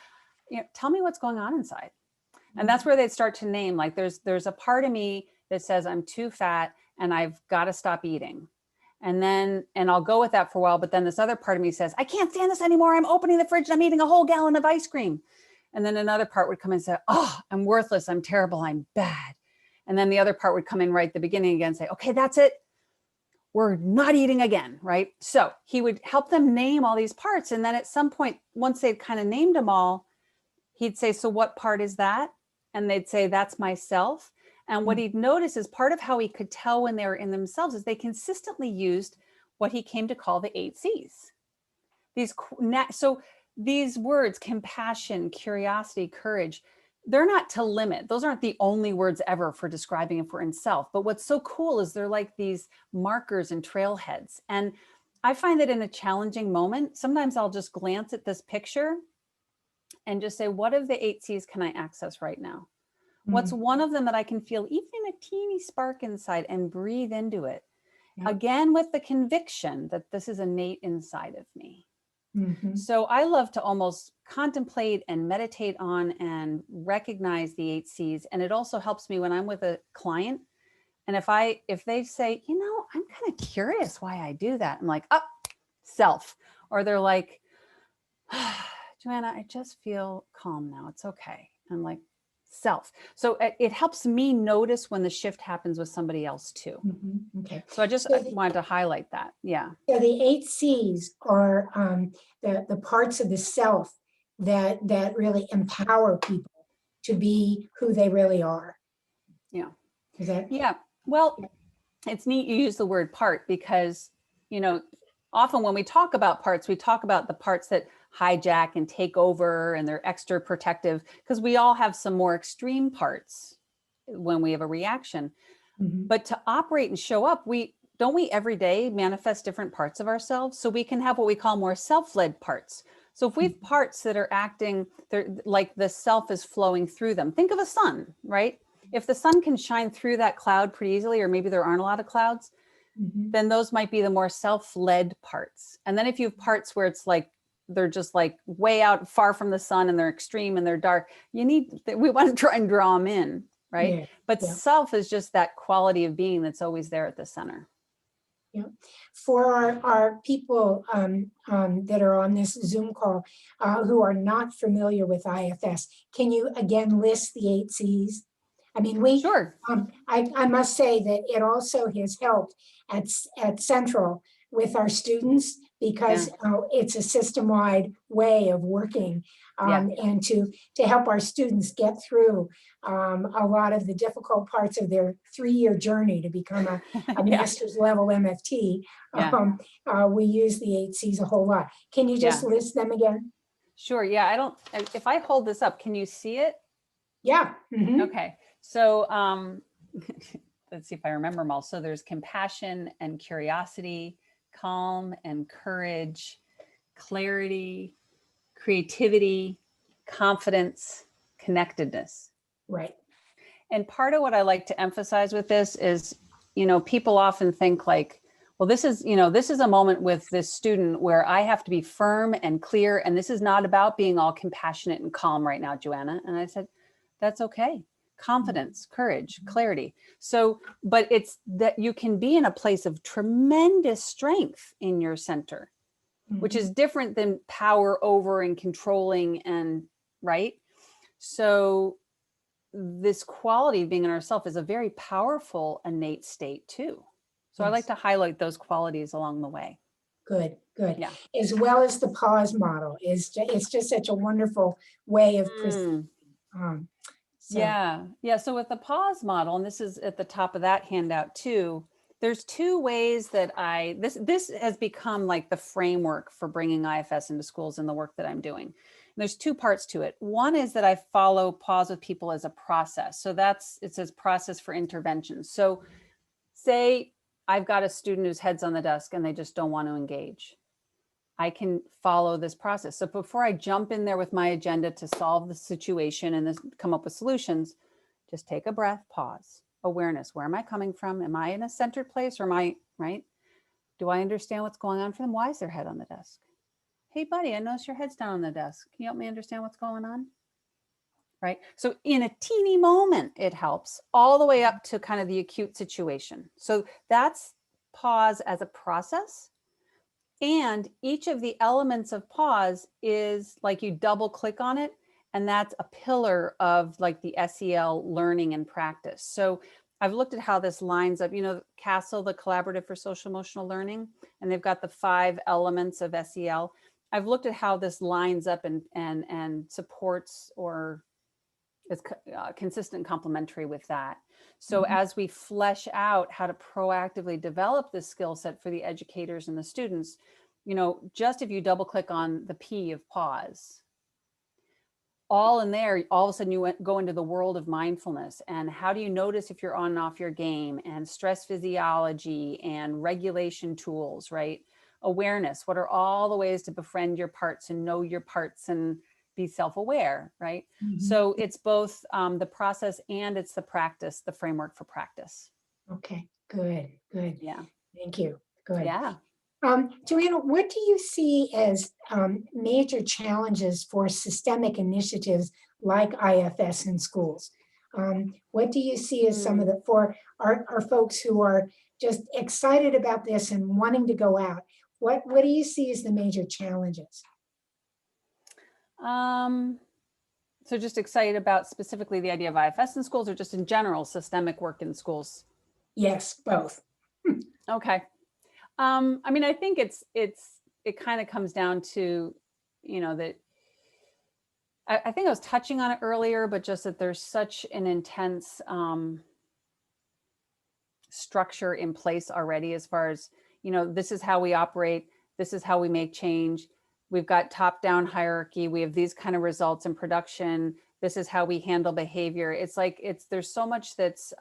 tell me what's going on inside. And that's where they'd start to name, like, there's a part of me that says I'm too fat and I've got to stop eating. And I'll go with that for a while. But then this other part of me says, I can't stand this anymore. I'm opening the fridge and I'm eating a whole gallon of ice cream. And then another part would come and say, oh, I'm worthless, I'm terrible, I'm bad. And then the other part would come in right at the beginning again and say, okay, that's it. We're not eating again, right? So he would help them name all these parts. And then at some point, once they'd kind of named them all, he'd say, so what part is that? And they'd say, that's myself. And what he'd notice is part of how he could tell when they were in themselves is they consistently used what he came to call the 8 C's. So these words, compassion, curiosity, courage, they're not to limit. Those aren't the only words ever for describing if we're in self. But what's so cool is they're like these markers and trailheads. And I find that in a challenging moment, sometimes I'll just glance at this picture and just say, what of the 8 C's can I access right now? What's one of them that I can feel even a teeny spark inside and breathe into it? Yeah. Again, with the conviction that this is innate inside of me. Mhm. So I love to almost contemplate and meditate on and recognize the 8 C's. And it also helps me when I'm with a client. And if they say, you know, I'm kind of curious why I do that. I'm like, oh, self. Or they're like, Joanna, I just feel calm now. It's okay. I'm like, self. So it helps me notice when the shift happens with somebody else too. Mhm. Okay. So I just So wanted to highlight that. Yeah. So the 8 C's are the parts of the self that really empower people to be who they really are. Yeah. Is that? Yeah. Well, it's neat you use the word part because, you know, often when we talk about parts, we talk about the parts that hijack and take over and they're extra protective because we all have some more extreme parts when we have a reaction. Mhm. But to operate and show up, we every day manifest different parts of ourselves. So we can have what we call more self-led parts. So if we have parts that are acting, they're like the self is flowing through them. Think of a sun, right? If the sun can shine through that cloud pretty easily, or maybe there aren't a lot of clouds, Mhm. then those might be the more self-led parts. And then if you have parts where it's like, they're just like way out far from the sun and they're extreme and they're dark, we want to try and draw them in, right? Yeah, But yeah. self is just that quality of being that's always there at the center. Yeah. For our people that are on this Zoom call who are not familiar with IFS, can you again list the 8 C's? I mean, Sure. I must say that it also has helped at Central with our students because it's a system-wide way of working and to help our students get through a lot of the difficult parts of their 3-year journey to become a master's level MFT. We use the 8 C's a whole lot. Can you just list them again? Sure. Yeah. If I hold this up, can you see it? Yeah. Mhm. Okay. So let's see if I remember them all. So there's compassion and curiosity, calm and courage, clarity, creativity, confidence, connectedness. Right. And part of what I like to emphasize with this is, you know, people often think like, well, this is a moment with this student where I have to be firm and clear. And this is not about being all compassionate and calm right now, Joanna. And I said, that's okay. Confidence, courage, clarity. So, but it's that you can be in a place of tremendous strength in your center, which is different than power over and controlling and right. So this quality of being in ourself is a very powerful innate state too. So I like to highlight those qualities along the way. Good, good. Yeah. As well as the pause model it's just such a wonderful way of proceeding. Yeah. So with the pause model, and this is at the top of that handout too, there's 2 ways that this has become like the framework for bringing IFS into schools in the work that I'm doing. And there's 2 parts to it. One is that I follow pause with people as a process. So it says process for intervention. So say I've got a student whose head's on the desk and they just don't want to engage. I can follow this process. So before I jump in there with my agenda to solve the situation and come up with solutions, just take a breath, pause, awareness. Where am I coming from? Am I in a centered place or am I, right? Do I understand what's going on for them? Why is their head on the desk? Hey, buddy, I notice your head's down on the desk. Can you help me understand what's going on? Right? So in a teeny moment, it helps all the way up to kind of the acute situation. So that's pause as a process. And each of the elements of pause is like you double click on it And that's a pillar of like the SEL learning and practice. So I've looked at how this lines up, CASEL, the Collaborative for Social Emotional Learning, and they've got the 5 elements of SEL. I've looked at how this lines up and supports or is consistent and complementary with that. So as we flesh out how to proactively develop this skill set for the educators and the students, just if you double click on the P of pause, all in there, all of a sudden you go into the world of mindfulness and how do you notice if you're on and off your game, and stress physiology and regulation tools, right? Awareness, what are all the ways to befriend your parts and know your parts and be self-aware, right? So it's both the process and it's the practice, the framework for practice. Okay, good. Yeah. Thank you. Good. Yeah. Joanna, what do you see as major challenges for systemic initiatives like IFS in schools? What do you see as some of the, for our folks who are just excited about this and wanting to go out, what do you see as the major challenges? So just excited about specifically the idea of IFS in schools, or just in general systemic work in schools? Yes, both. Okay. I mean, I think it kind of comes down to, that I think I was touching on it earlier, but just that there's such an intense structure in place already, as far as, this is how we operate. This is how we make change. We've got top-down hierarchy. We have these kind of results in production. This is how we handle behavior. It's like, there's so much that's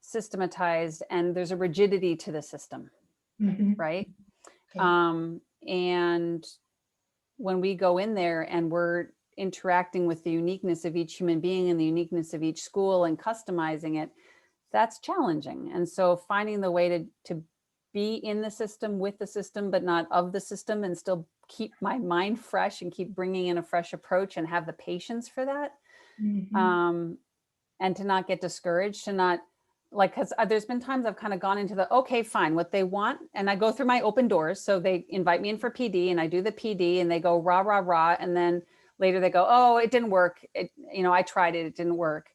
systematized, and there's a rigidity to the system, right? Okay. And when we go in there and we're interacting with the uniqueness of each human being and the uniqueness of each school and customizing it, that's challenging. And so finding the way to be in the system, with the system, but not of the system, and still keep my mind fresh and keep bringing in a fresh approach and have the patience for that. And to not get discouraged, to not, like, because there's been times I've kind of gone into the, okay, fine, what they want. And I go through my open doors. So they invite me in for PD and I do the PD and they go rah, rah, rah. And then later they go, oh, it didn't work. I tried it, it didn't work.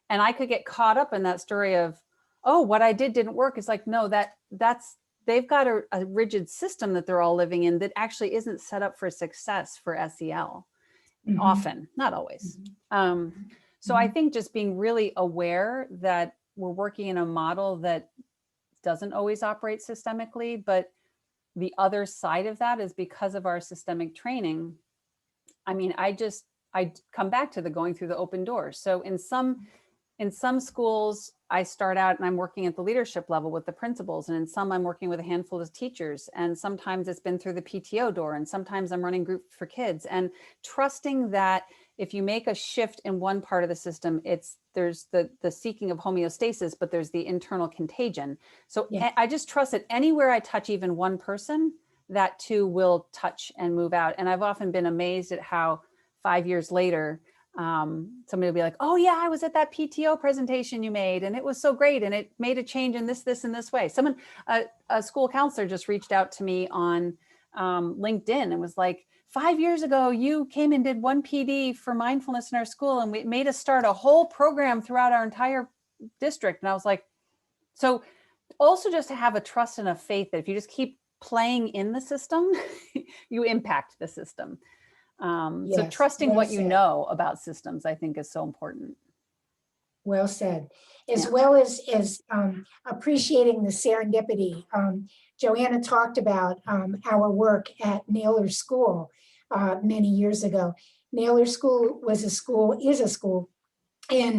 And I could get caught up in that story of, oh, what I didn't work. It's like, no, they've got a rigid system that they're all living in that actually isn't set up for success for SEL. Often, not always. So I think just being really aware that we're working in a model that doesn't always operate systemically, but the other side of that is because of our systemic training. I mean, I come back to the going through the open doors. So in some schools, I start out and I'm working at the leadership level with the principals, and in some I'm working with a handful of teachers, and sometimes it's been through the PTO door, and sometimes I'm running groups for kids, and trusting that if you make a shift in one part of the system, there's the seeking of homeostasis, but there's the internal contagion. So yes. I just trust that anywhere I touch even one person, that too will touch and move out. And I've often been amazed at how 5 years later, somebody will be like, oh yeah, I was at that PTO presentation you made and it was so great. And it made a change in this, and this way. A school counselor just reached out to me on LinkedIn and was like, 5 years ago, you came and did one PD for mindfulness in our school, and we made us start a whole program throughout our entire district. And I was like, so also just to have a trust and a faith that if you just keep playing in the system, you impact the system. Yes, so trusting well what you said. know about systems, I think, is so important. Well said, as well as appreciating the serendipity. Joanna talked about our work at Naylor School many years ago. Naylor School is a school in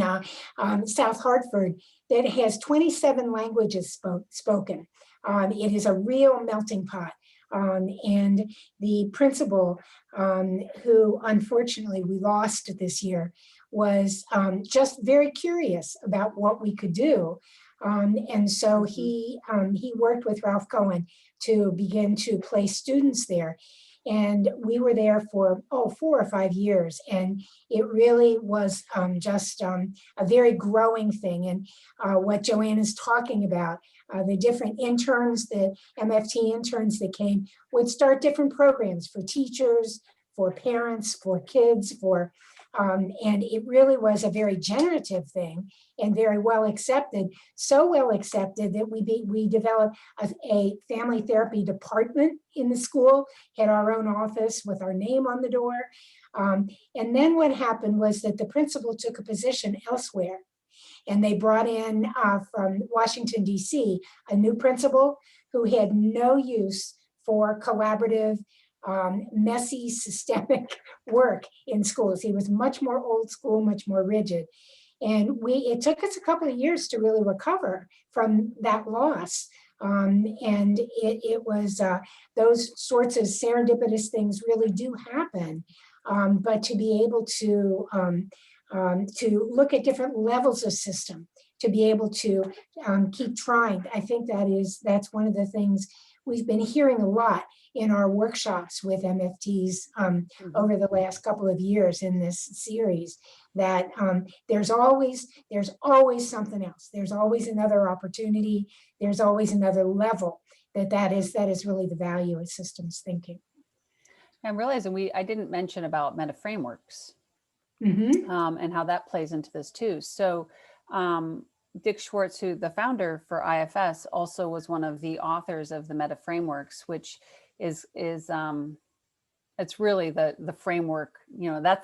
South Hartford that has 27 languages spoken. It is a real melting pot. And the principal, who unfortunately we lost this year, was just very curious about what we could do. And so he worked with Ralph Cohen to begin to place students there. And we were there for 4 or 5 years. And it really was just a very growing thing. And what Joanna's talking about, the different interns, the MFT interns that came, would start different programs for teachers, for parents, for kids, and it really was a very generative thing and very well accepted. So well accepted that we developed a family therapy department in the school, had our own office with our name on the door. And then what happened was that the principal took a position elsewhere, and they brought in from Washington, D.C., a new principal who had no use for collaborative, messy, systemic work in schools. He was much more old school, much more rigid. And it took us a couple of years to really recover from that loss. And it was those sorts of serendipitous things really do happen. But to be able to look at different levels of system, to be able to keep trying, I think that's one of the things we've been hearing a lot in our workshops with MFTs over the last couple of years in this series, that there's always something else. There's always another opportunity. There's always another level that is really the value of systems thinking. I'm realizing I didn't mention about meta frameworks and how that plays into this too. So Dick Schwartz, who the founder for IFS, also was one of the authors of the meta frameworks, which is it's really the framework,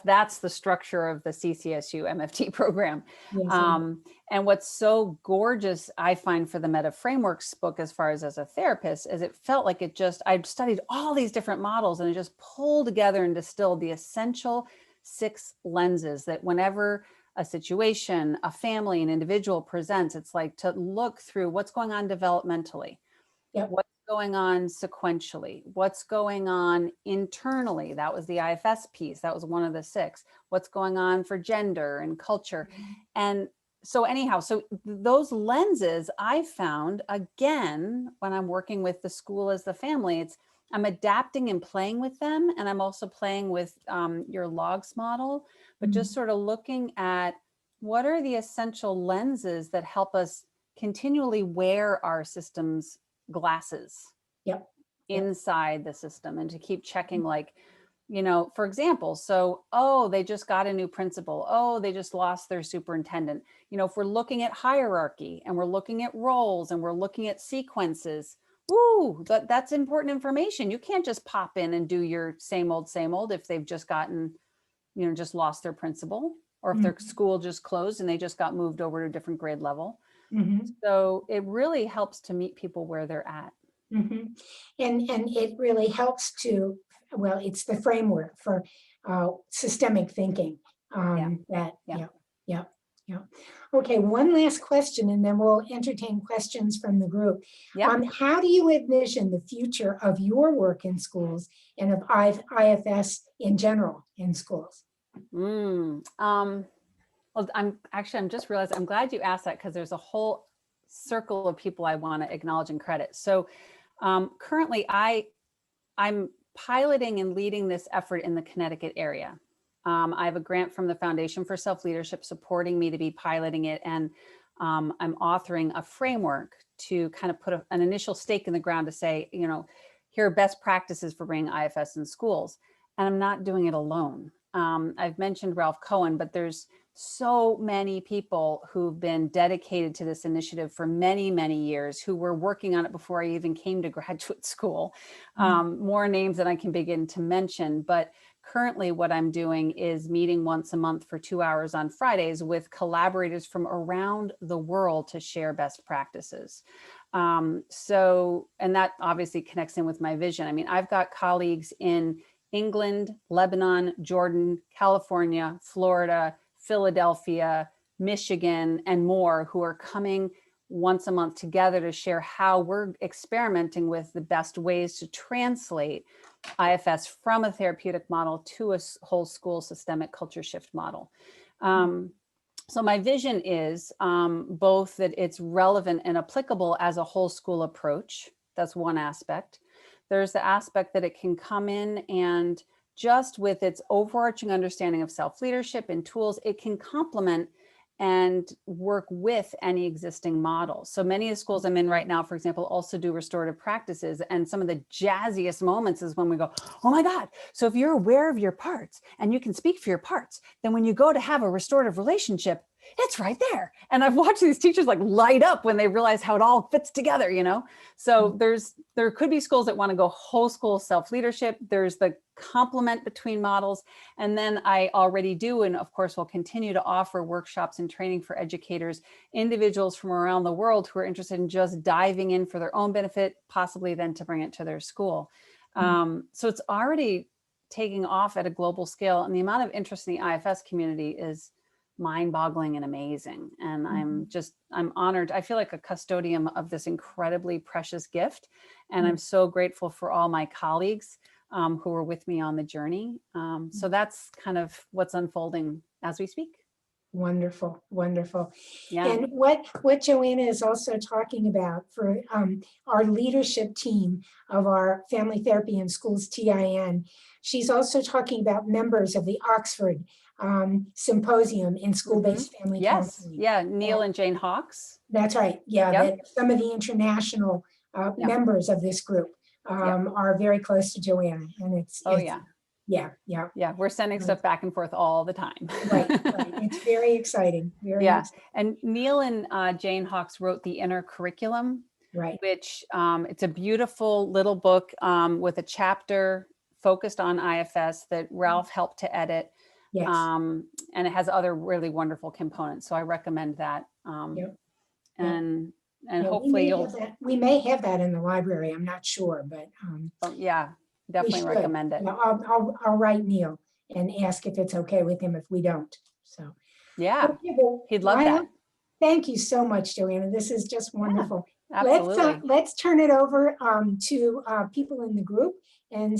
that's the structure of the CCSU MFT program. Yes, and what's so gorgeous, I find, for the meta frameworks book, as far as a therapist, is it felt like I'd studied all these different models and it just pulled together and distilled the essential 6 lenses that whenever a situation, a family, an individual presents, it's like to look through what's going on developmentally, what's going on sequentially, what's going on internally. That was the IFS piece. That was one of the 6. What's going on for gender and culture. And so anyhow, so those lenses I found, again, when I'm working with the school as the family, I'm adapting and playing with them. And I'm also playing with your logs model, but just sort of looking at what are the essential lenses that help us continually wear our system's glasses inside the system, and to keep checking, like, for example, they just got a new principal. They just lost their superintendent. If we're looking at hierarchy and we're looking at roles and we're looking at sequences, that's important information. You can't just pop in and do your same old if they've just gotten, just lost their principal, or if their school just closed and they just got moved over to a different grade level. So it really helps to meet people where they're at. And it really helps it's the framework for systemic thinking. Okay, one last question, and then we'll entertain questions from the group. How do you envision the future of your work in schools and of IFS in general in schools? Well, I'm just realizing, I'm glad you asked that, because there's a whole circle of people I want to acknowledge and credit. So currently I'm piloting and leading this effort in the Connecticut area. I have a grant from the Foundation for Self-Leadership supporting me to be piloting it. And I'm authoring a framework to kind of put an initial stake in the ground to say, here are best practices for bringing IFS in schools. And I'm not doing it alone. I've mentioned Ralph Cohen, but there's so many people who've been dedicated to this initiative for many, many years, who were working on it before I even came to graduate school. More names than I can begin to mention, but currently what I'm doing is meeting once a month for 2 hours on Fridays with collaborators from around the world to share best practices. And that obviously connects in with my vision. I mean, I've got colleagues in England, Lebanon, Jordan, California, Florida, Philadelphia, Michigan, and more, who are coming once a month together to share how we're experimenting with the best ways to translate IFS from a therapeutic model to a whole school systemic culture shift model. So my vision is both that it's relevant and applicable as a whole school approach. That's one aspect. There's the aspect that it can come in and just with its overarching understanding of self-leadership and tools, it can complement and work with any existing models. So many of the schools I'm in right now, for example, also do restorative practices. And some of the jazziest moments is when we go, oh my God. So if you're aware of your parts and you can speak for your parts, then when you go to have a restorative relationship, it's right there. And I've watched these teachers like light up when they realize how it all fits together, you know? So there could be schools that want to go whole school self-leadership. There's the complement between models. And then I already do, and of course, will continue to offer workshops and training for educators, individuals from around the world who are interested in just diving in for their own benefit, possibly then to bring it to their school. So it's already taking off at a global scale. And the amount of interest in the IFS community is mind-boggling and amazing. And I'm honored. I feel like a custodian of this incredibly precious gift. And I'm so grateful for all my colleagues who were with me on the journey. So that's kind of what's unfolding as we speak. Wonderful, wonderful. Yeah. And what Joanna is also talking about for our leadership team of our Family Therapy in Schools TIN, she's also talking about members of the Oxford Symposium in School-Based Family Counseling. Yeah, Neil and Jane Hawks. That's right. Yeah, Yep. that some of the international members of this group are very close to Joanna, and it's yeah. We're sending stuff back and forth all the time. Right. It's very exciting. Very exciting. And Neil and Jane Hawks wrote the Inner Curriculum, Right. which it's a beautiful little book with a chapter focused on IFS that Ralph helped to edit. Yes. And it has other really wonderful components. So I recommend that. And hopefully we may have that in the library. I'm not sure, but definitely recommend it. I'll write Neil and ask if it's okay with him if we don't. So he'd love that. Thank you so much, Joanna. This is just wonderful. Absolutely. Let's turn it over to people in the group and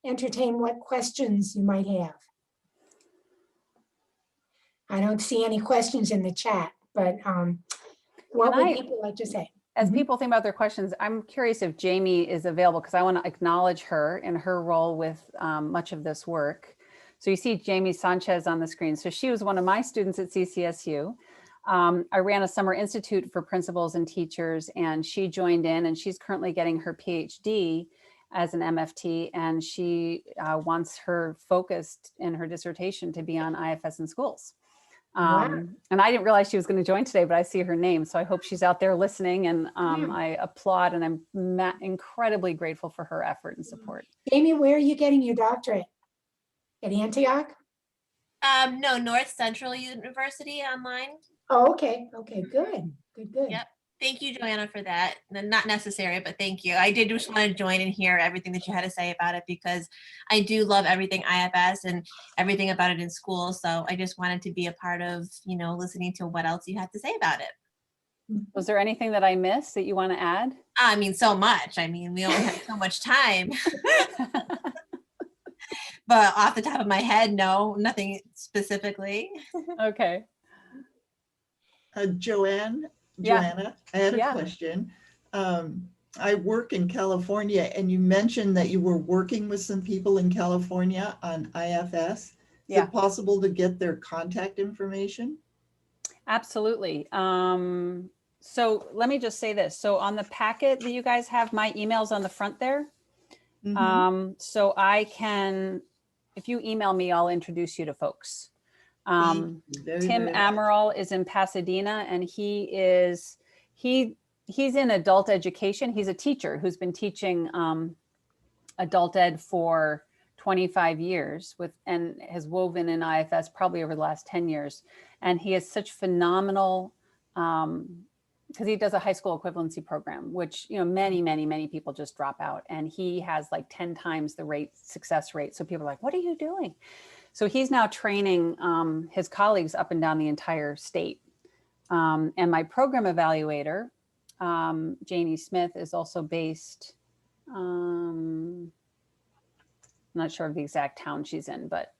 entertain what questions you might have. I don't see any questions in the chat, but what would people like to say? As people think about their questions, I'm curious if Jamie is available because I want to acknowledge her in her role with much of this work. So you see Jamie Sanchez on the screen. So she was one of my students at CCSU. I ran a summer institute for principals and teachers, and she joined in, and she's currently getting her PhD as an MFT, and she wants her focus in her dissertation to be on IFS in schools. And I didn't realize she was going to join today, but I see her name. So I hope she's out there listening, and I applaud, and I'm incredibly grateful for her effort and support. Jamie, where are you getting your doctorate? At Antioch? No, North Central University online. Oh, okay. Okay, good. Yep. Thank you, Joanna, for that. Not necessary, but thank you. I did just want to join and hear everything that you had to say about it because I do love everything IFS and everything about it in school. So I just wanted to be a part of, listening to what else you had to say about it. Was there anything that I missed that you want to add? I mean, so much. I mean, we only have so much time. But off the top of my head, no, nothing specifically. Okay. Joanna, I had a question. I work in California, and you mentioned that you were working with some people in California on IFS. Is it possible to get their contact information? Absolutely. So let me just say this. So on the packet that you guys have, my email's on the front there. So I can, if you email me, I'll introduce you to folks. Tim Amaral is in Pasadena, and he's in adult education. He's a teacher who's been teaching adult ed for 25 years and has woven in IFS probably over the last 10 years. And he has such phenomenal, because he does a high school equivalency program, which, many people just drop out. And he has like 10 times the success rate. So people are like, what are you doing? So he's now training his colleagues up and down the entire state. And my program evaluator, Janie Smith, is also based, I'm not sure of the exact town she's in, but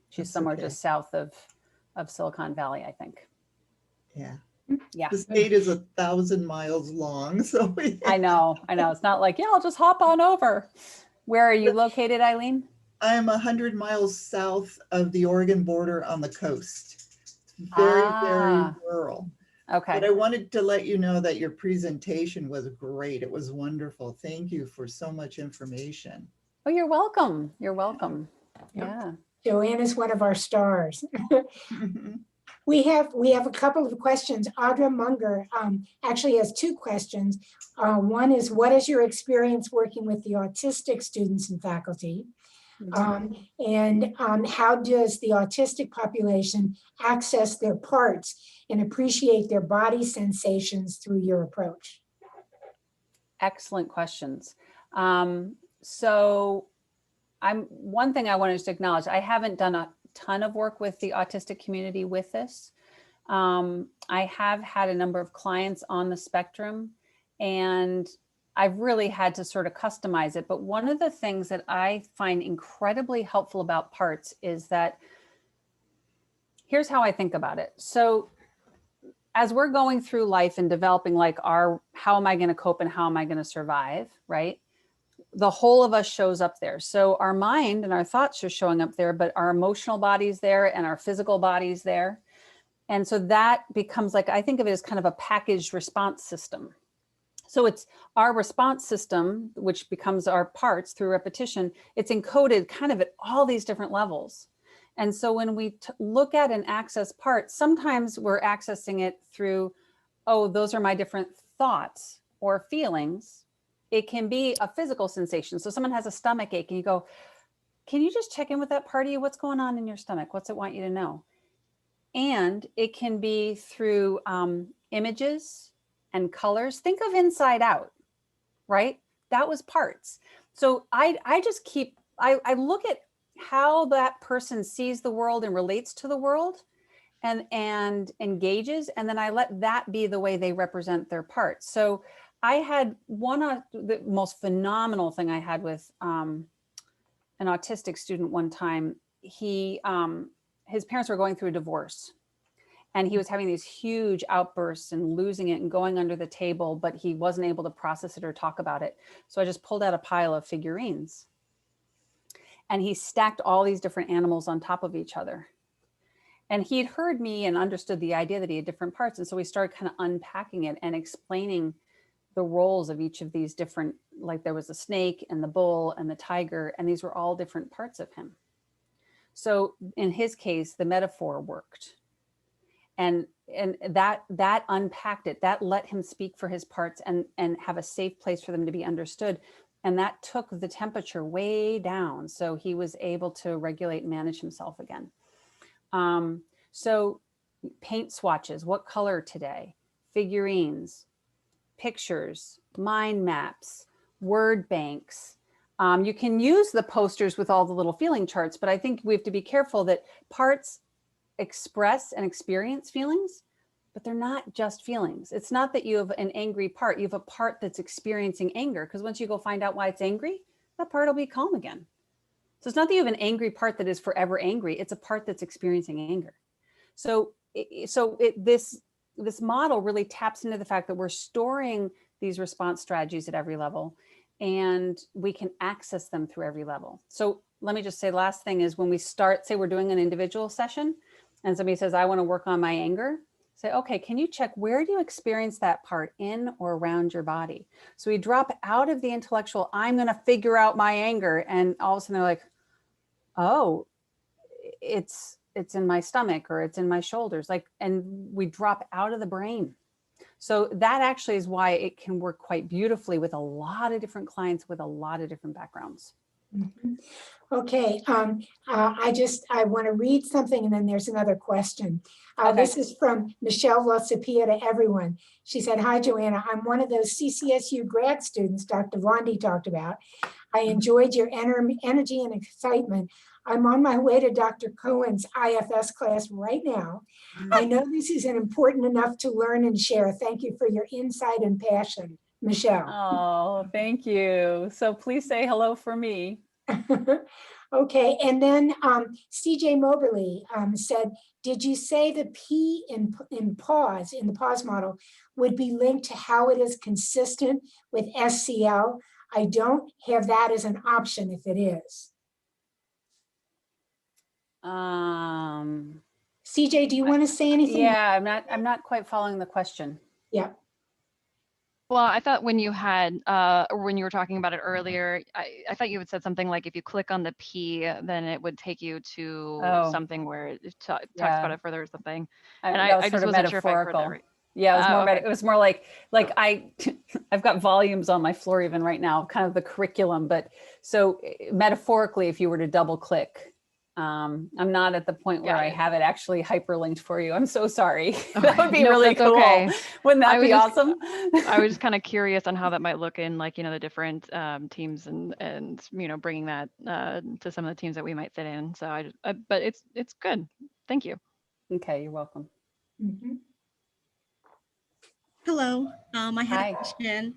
she's somewhere just south of Silicon Valley, I think. Yeah. Yeah. The state is 1,000 miles long. So I know. It's not like, I'll just hop on over. Where are you located, Eileen? I'm 100 miles south of the Oregon border on the coast. very rural. Okay. But I wanted to let you know that your presentation was great. It was wonderful. Thank you for so much information. Oh, you're welcome. You're welcome. Yeah. Joanna's one of our stars. We have a couple of questions. Audra Munger actually has two questions. One is, what is your experience working with the autistic students and faculty? And how does the autistic population access their parts and appreciate their body sensations through your approach? Excellent questions. So one thing I wanted to acknowledge, I haven't done a ton of work with the autistic community with this. I have had a number of clients on the spectrum, and I've really had to sort of customize it. But one of the things that I find incredibly helpful about parts is that, here's how I think about it. So as we're going through life and developing like how am I going to cope and how am I going to survive, right? The whole of us shows up there. So our mind and our thoughts are showing up there, but our emotional body's there and our physical body's there. And so that becomes like, I think of it as kind of a packaged response system. So it's our response system, which becomes our parts through repetition. It's encoded kind of at all these different levels. And so when we look at and access parts, sometimes we're accessing it through, oh, those are my different thoughts or feelings. It can be a physical sensation. So someone has a stomach ache and you go, can you just check in with that part of you? What's going on in your stomach? What's it want you to know? And it can be through images and colors. Think of Inside Out, right? That was parts. So I look at how that person sees the world and relates to the world and engages, and then I let that be the way they represent their parts. So I had one of the most phenomenal thing I had with an autistic student one time. His parents were going through a divorce, and he was having these huge outbursts and losing it and going under the table, but he wasn't able to process it or talk about it. So I just pulled out a pile of figurines, and he stacked all these different animals on top of each other. And he'd heard me and understood the idea that he had different parts. And so we started kind of unpacking it and explaining the roles of each of these different, like there was the snake and the bull and the tiger, and these were all different parts of him. So in his case, the metaphor worked. And that unpacked it, that let him speak for his parts and have a safe place for them to be understood. And that took the temperature way down. So he was able to regulate and manage himself again. So paint swatches, what color today? Figurines, pictures, mind maps, word banks. You can use the posters with all the little feeling charts, but I think we have to be careful that parts express and experience feelings, but they're not just feelings. It's not that you have an angry part, you have a part that's experiencing anger, because once you go find out why it's angry, that part will be calm again. So it's not that you have an angry part that is forever angry, it's a part that's experiencing anger. So this model really taps into the fact that we're storing these response strategies at every level, and we can access them through every level. So let me just say, last thing is, when we start, say we're doing an individual session and somebody says, I want to work on my anger, say, okay, can you check, where do you experience that part in or around your body? So we drop out of the intellectual, I'm going to figure out my anger. And all of a sudden they're like, oh, it's in my stomach, or it's in my shoulders. And we drop out of the brain. So that actually is why it can work quite beautifully with a lot of different clients with a lot of different backgrounds. Mm-hmm. Okay, I want to read something, and then there's another question. Okay. This is from Michelle Losapia to everyone. She said, hi, Joanna. I'm one of those CCSU grad students Dr. Vondi talked about. I enjoyed your energy and excitement. I'm on my way to Dr. Cohen's IFS class right now. I know this isn't important enough to learn and share. Thank you for your insight and passion, Michelle. Oh, thank you. So please say hello for me. Okay, and then CJ Moberly said, did you say the P in pause, in the pause model, would be linked to how it is consistent with SCL? I don't have that as an option if it is. CJ, CJ, do you want to say anything? Yeah, I'm not quite following the question. Yeah. Well, I thought when you had, when you were talking about it earlier, I thought you had said something like if you click on the P, then it would take you to Oh. something where it talks Yeah. about it further or something. That And was I sort just of wasn't sure if I heard that metaphorical. right. Yeah, it was more. Okay. It was more like I've got volumes on my floor even right now, kind of the curriculum. But so metaphorically, if you were to double click, I'm not at the point where Got I it. have it actually hyperlinked for you. I'm so sorry. That would be No, really that's cool. okay. Wouldn't that I was be just- awesome? I was just kind of curious on how that might look in like, the different teams and, bringing that to some of the teams that we might fit in. So but it's good. Thank you. Okay, you're welcome. Mhm. Hello, I had Hi. a question.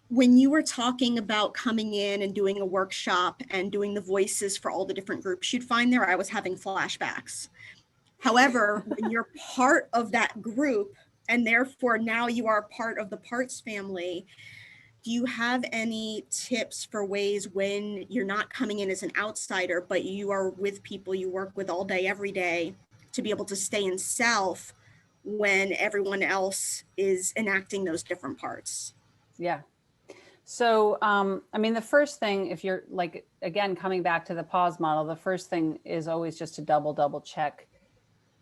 When you were talking about coming in and doing a workshop and doing the voices for all the different groups you'd find there, I was having flashbacks. However, when you're part of that group and therefore now you are part of the parts family, do you have any tips for ways when you're not coming in as an outsider, but you are with people you work with all day, every day, to be able to stay in self when everyone else is enacting those different parts? Yeah. So, I mean, the first thing, if you're like, again, coming back to the pause model, the first thing is always just to double check,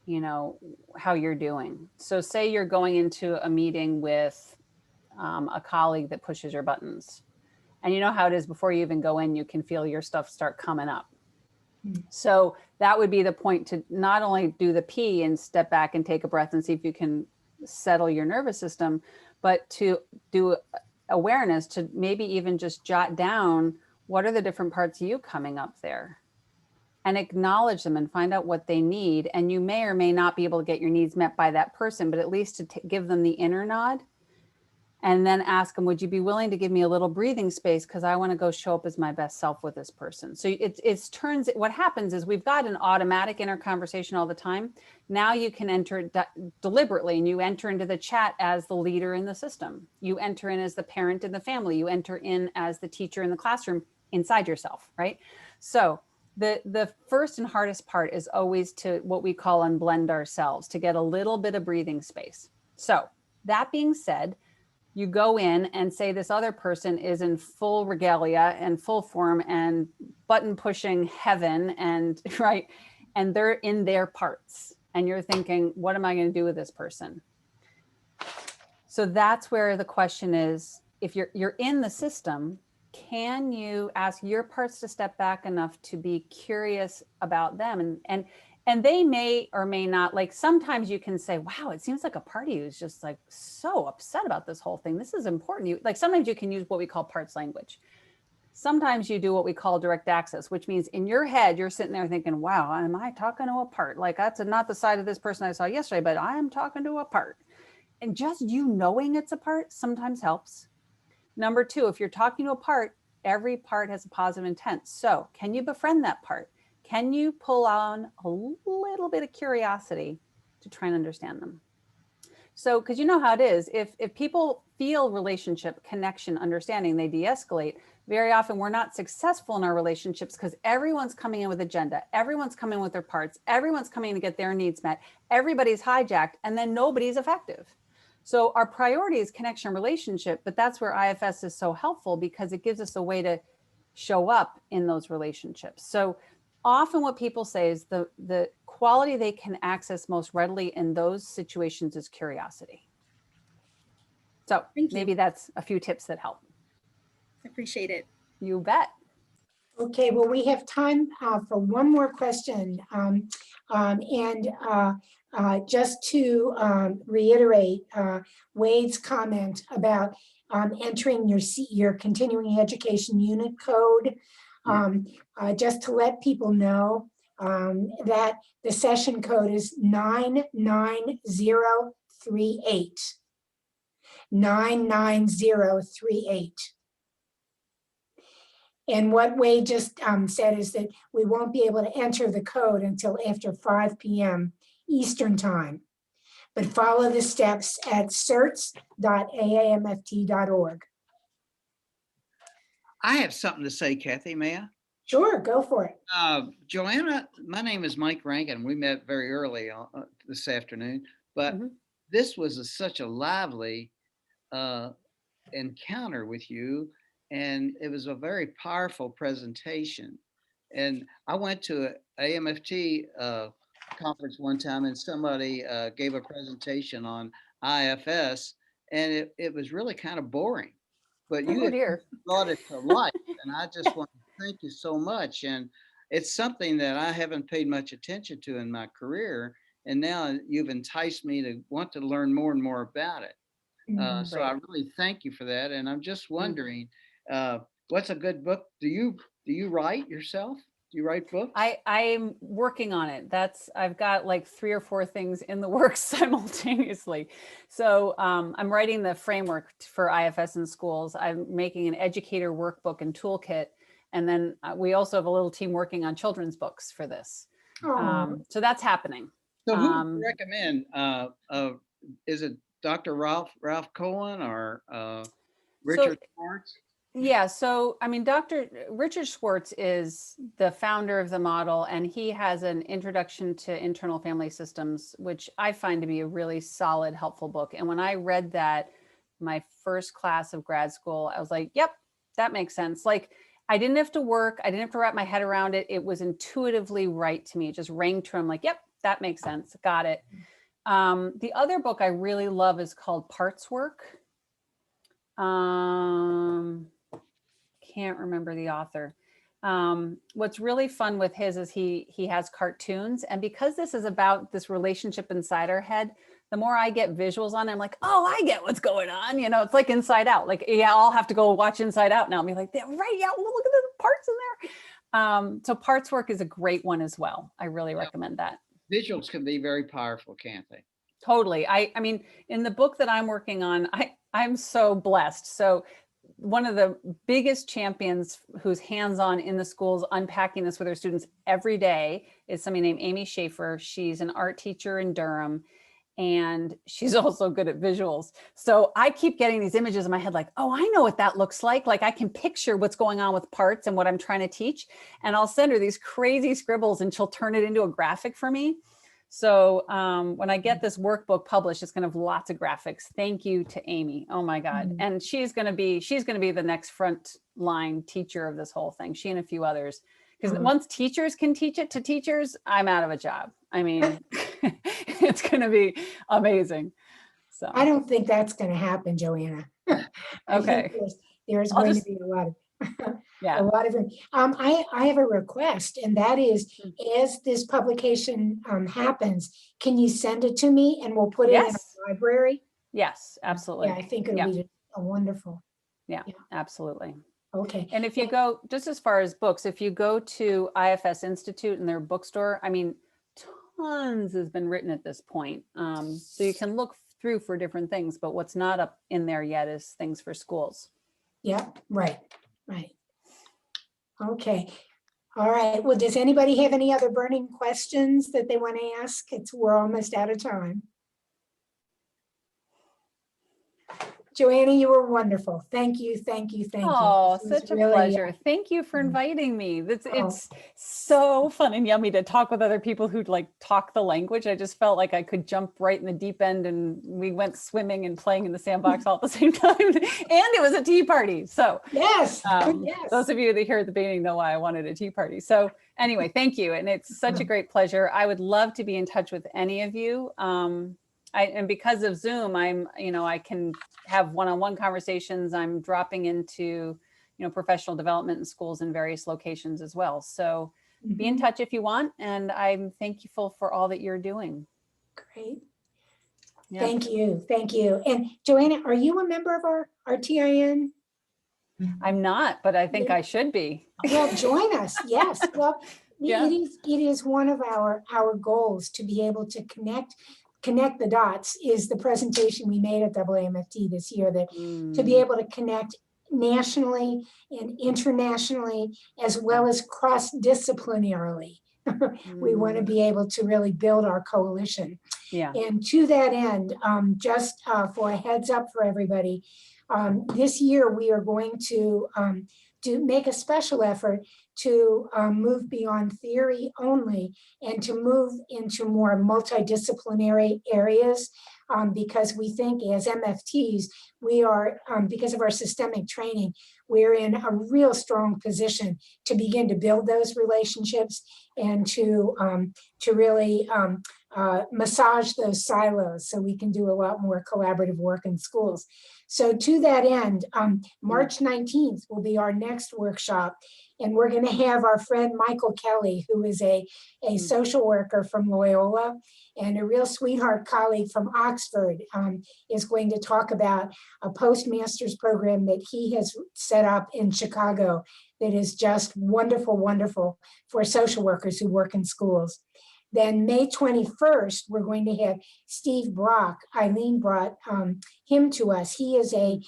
how you're doing. So say you're going into a meeting with a colleague that pushes your buttons. And you know how it is before you even go in, you can feel your stuff start coming up. So that would be the point to not only do the P and step back and take a breath and see if you can settle your nervous system, but to do awareness, to maybe even just jot down what are the different parts of you coming up there and acknowledge them and find out what they need. And you may or may not be able to get your needs met by that person, but at least to give them the inner nod. And then ask them, would you be willing to give me a little breathing space? Because I want to go show up as my best self with this person. So what happens is we've got an automatic inner conversation all the time. Now you can enter deliberately, and you enter into the chat as the leader in the system. You enter in as the parent in the family. You enter in as the teacher in the classroom inside yourself, right? So the first and hardest part is always to what we call unblend ourselves, to get a little bit of breathing space. So that being said, you go in and say this other person is in full regalia and full form and button pushing heaven and right. And they're in their parts and you're thinking, what am I going to do with this person? So that's where the question is, if you're in the system, can you ask your parts to step back enough to be curious about them? And they may or may not, like sometimes you can say, wow, it seems like a part of you is just like so upset about this whole thing. This is important. Like sometimes you can use what we call parts language. Sometimes you do what we call direct access, which means in your head, you're sitting there thinking, wow, am I talking to a part? Like that's not the side of this person I saw yesterday, but I am talking to a part. And just you knowing it's a part sometimes helps. Number two, if you're talking to a part, every part has a positive intent. So can you befriend that part? Can you pull on a little bit of curiosity to try and understand them? So, because you know how it is, if people feel relationship, connection, understanding, they de-escalate. Very often we're not successful in our relationships because everyone's coming in with agenda. Everyone's coming in with their parts. Everyone's coming to get their needs met. Everybody's hijacked and then nobody's effective. So our priority is connection, relationship, but that's where IFS is so helpful because it gives us a way to show up in those relationships. So often what people say is the quality they can access most readily in those situations is curiosity. So maybe that's a few tips that help. I appreciate it. You bet. Okay, well, we have time for one more question. Just to reiterate Wade's comment about entering your continuing education unit code, just to let people know that the session code is 99038. 99038. And what Wade just said is that we won't be able to enter the code until after 5 p.m. Eastern time. But follow the steps at certs.aamft.org. I have something to say, Kathy, may I? Sure, go for it. Joanna, my name is Mike Rankin. We met very early this afternoon, but Mhm. this was such a lively encounter with you, and it was a very powerful presentation. And I went to a AMFT conference one time, and somebody gave a presentation on IFS, and it was really kind of boring. But you Oh had dear. brought it to life, and I just want to thank you so much. And it's something that I haven't paid much attention to in my career, and now you've enticed me to want to learn more and more about it. So I Right. really thank you for that. And I'm just Mm. wondering, what's a good book? Do you write yourself? Do you write books? I'm working on it. I've got like 3 or 4 things in the works simultaneously. So I'm writing the framework for IFS in schools. I'm making an educator workbook and toolkit. And then we also have a little team working on children's books for this. Oh, So that's happening. So who would you recommend? Is it Dr. Ralph Cohen or Richard Schwartz? Yeah, so I mean, Dr. Richard Schwartz is the founder of the model, and he has an introduction to internal family systems, which I find to be a really solid, helpful book. And when I read that, my first class of grad school, I was like, yep, that makes sense. Like, I didn't have to work, I didn't have to wrap my head around it. It was intuitively right to me. It just rang true. I'm like, yep, that makes sense. Got it. The other book I really love is called Parts Work. Can't remember the author. What's really fun with his is he has cartoons, and because this is about this relationship inside our head, the more I get visuals on it, I'm like, oh, I get what's going on. You know, it's like Inside Out. Like, yeah, I'll have to go watch Inside Out now and be like, right, yeah, well, look at the parts in there. So Parts Work is a great one as well. I really recommend that. Visuals can be very powerful, can't they? Totally. I mean, in the book that I'm working on, I'm so blessed. So one of the biggest champions who's hands-on in the schools unpacking this with her students every day is somebody named Amy Schaefer. She's an art teacher in Durham, and she's also good at visuals. So I keep getting these images in my head like, oh, I know what that looks like. Like I can picture what's going on with parts and what I'm trying to teach. And I'll send her these crazy scribbles and she'll turn it into a graphic for me. So when I get this workbook published, it's going to have lots of graphics. Thank you to Amy. Oh my God. And she's going to be the next front line teacher of this whole thing. She and a few others. Because once teachers can teach it to teachers, I'm out of a job. I mean, it's going to be amazing. So I don't think that's going to happen, Joanna. I think okay. there's going to be a lot of Yeah. a lot of them. I have a request, and that is, as this publication happens, can you send it to me and we'll put it in our library? Yes, absolutely. Yeah, I think it'll be a wonderful. Yeah, absolutely. Okay. And if you go, just as far as books, if you go to IFS Institute in their bookstore, I mean, tons has been written at this point. So you can look through for different things, but what's not up in there yet is things for schools. Yeah, right. Okay. All right. Well, does anybody have any other burning questions that they want to ask? We're almost out of time. Joanna, you were wonderful. Thank you. Oh, such a pleasure. Thank you for inviting me. It's so fun and yummy to talk with other people who like talk the language. I just felt like I could jump right in the deep end, and we went swimming and playing in the sandbox all at the same time. And it was a tea party. So yes, those of you that hear at the beginning know why I wanted a tea party. So anyway, thank you. And it's such a great pleasure. I would love to be in touch with any of you. And because of Zoom, I can have one-on-one conversations. I'm dropping into, professional development in schools in various locations as well. So be in touch if you want. And I'm thankful for all that you're doing. Great. Yeah. Thank you. And Joanna, are you a member of our TIN? I'm not, but I think I should be. Well, join us. Yes. Well, yeah. it is one of our goals to be able to connect the dots. Is the presentation we made at AAMFT this year, that to be able to connect nationally and internationally, as well as cross-disciplinarily. We want to be able to really build our coalition. Yeah. And to that end, just for a heads up for everybody, this year we are going to make a special effort to move beyond theory only and to move into more multidisciplinary areas, because we think as MFTs, we are, because of our systemic training, we're in a real strong position to begin to build those relationships and to really massage those silos so we can do a lot more collaborative work in schools. So to that end, March 19th will be our next workshop. And we're going to have our friend Michael Kelly, who is a social worker from Loyola and a real sweetheart colleague from Oxford, is going to talk about a postmaster's program that he has set up in Chicago that is just wonderful, wonderful for social workers who work in schools. Then May 21st, we're going to have Steve Brock. Eileen brought him to us. He is a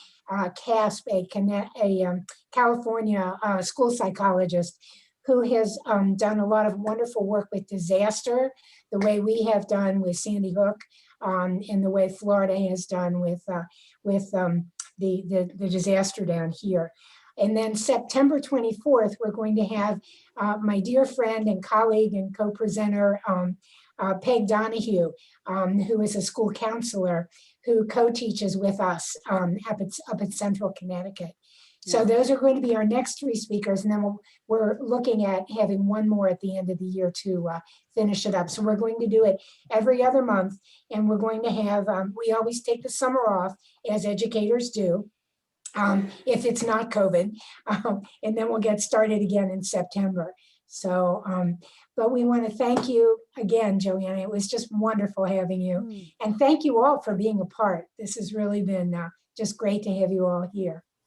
CASP, a California school psychologist who has done a lot of wonderful work with disaster, the way we have done with Sandy Hook, and the way Florida has done with the disaster down here. And then September 24th, we're going to have my dear friend and colleague and co-presenter, Peg Donahue, who is a school counselor who co-teaches with us up at Central Connecticut. So those are going to be our next three speakers. And then we're looking at having one more at the end of the year to finish it up. So we're going to do it every other month. And we're going to have, we always take the summer off, as educators do. If it's not COVID, and then we'll get started again in September. So, but we want to thank you again, Joanna. It was just wonderful having you. And thank you all for being a part. This has really been just great to have you all here.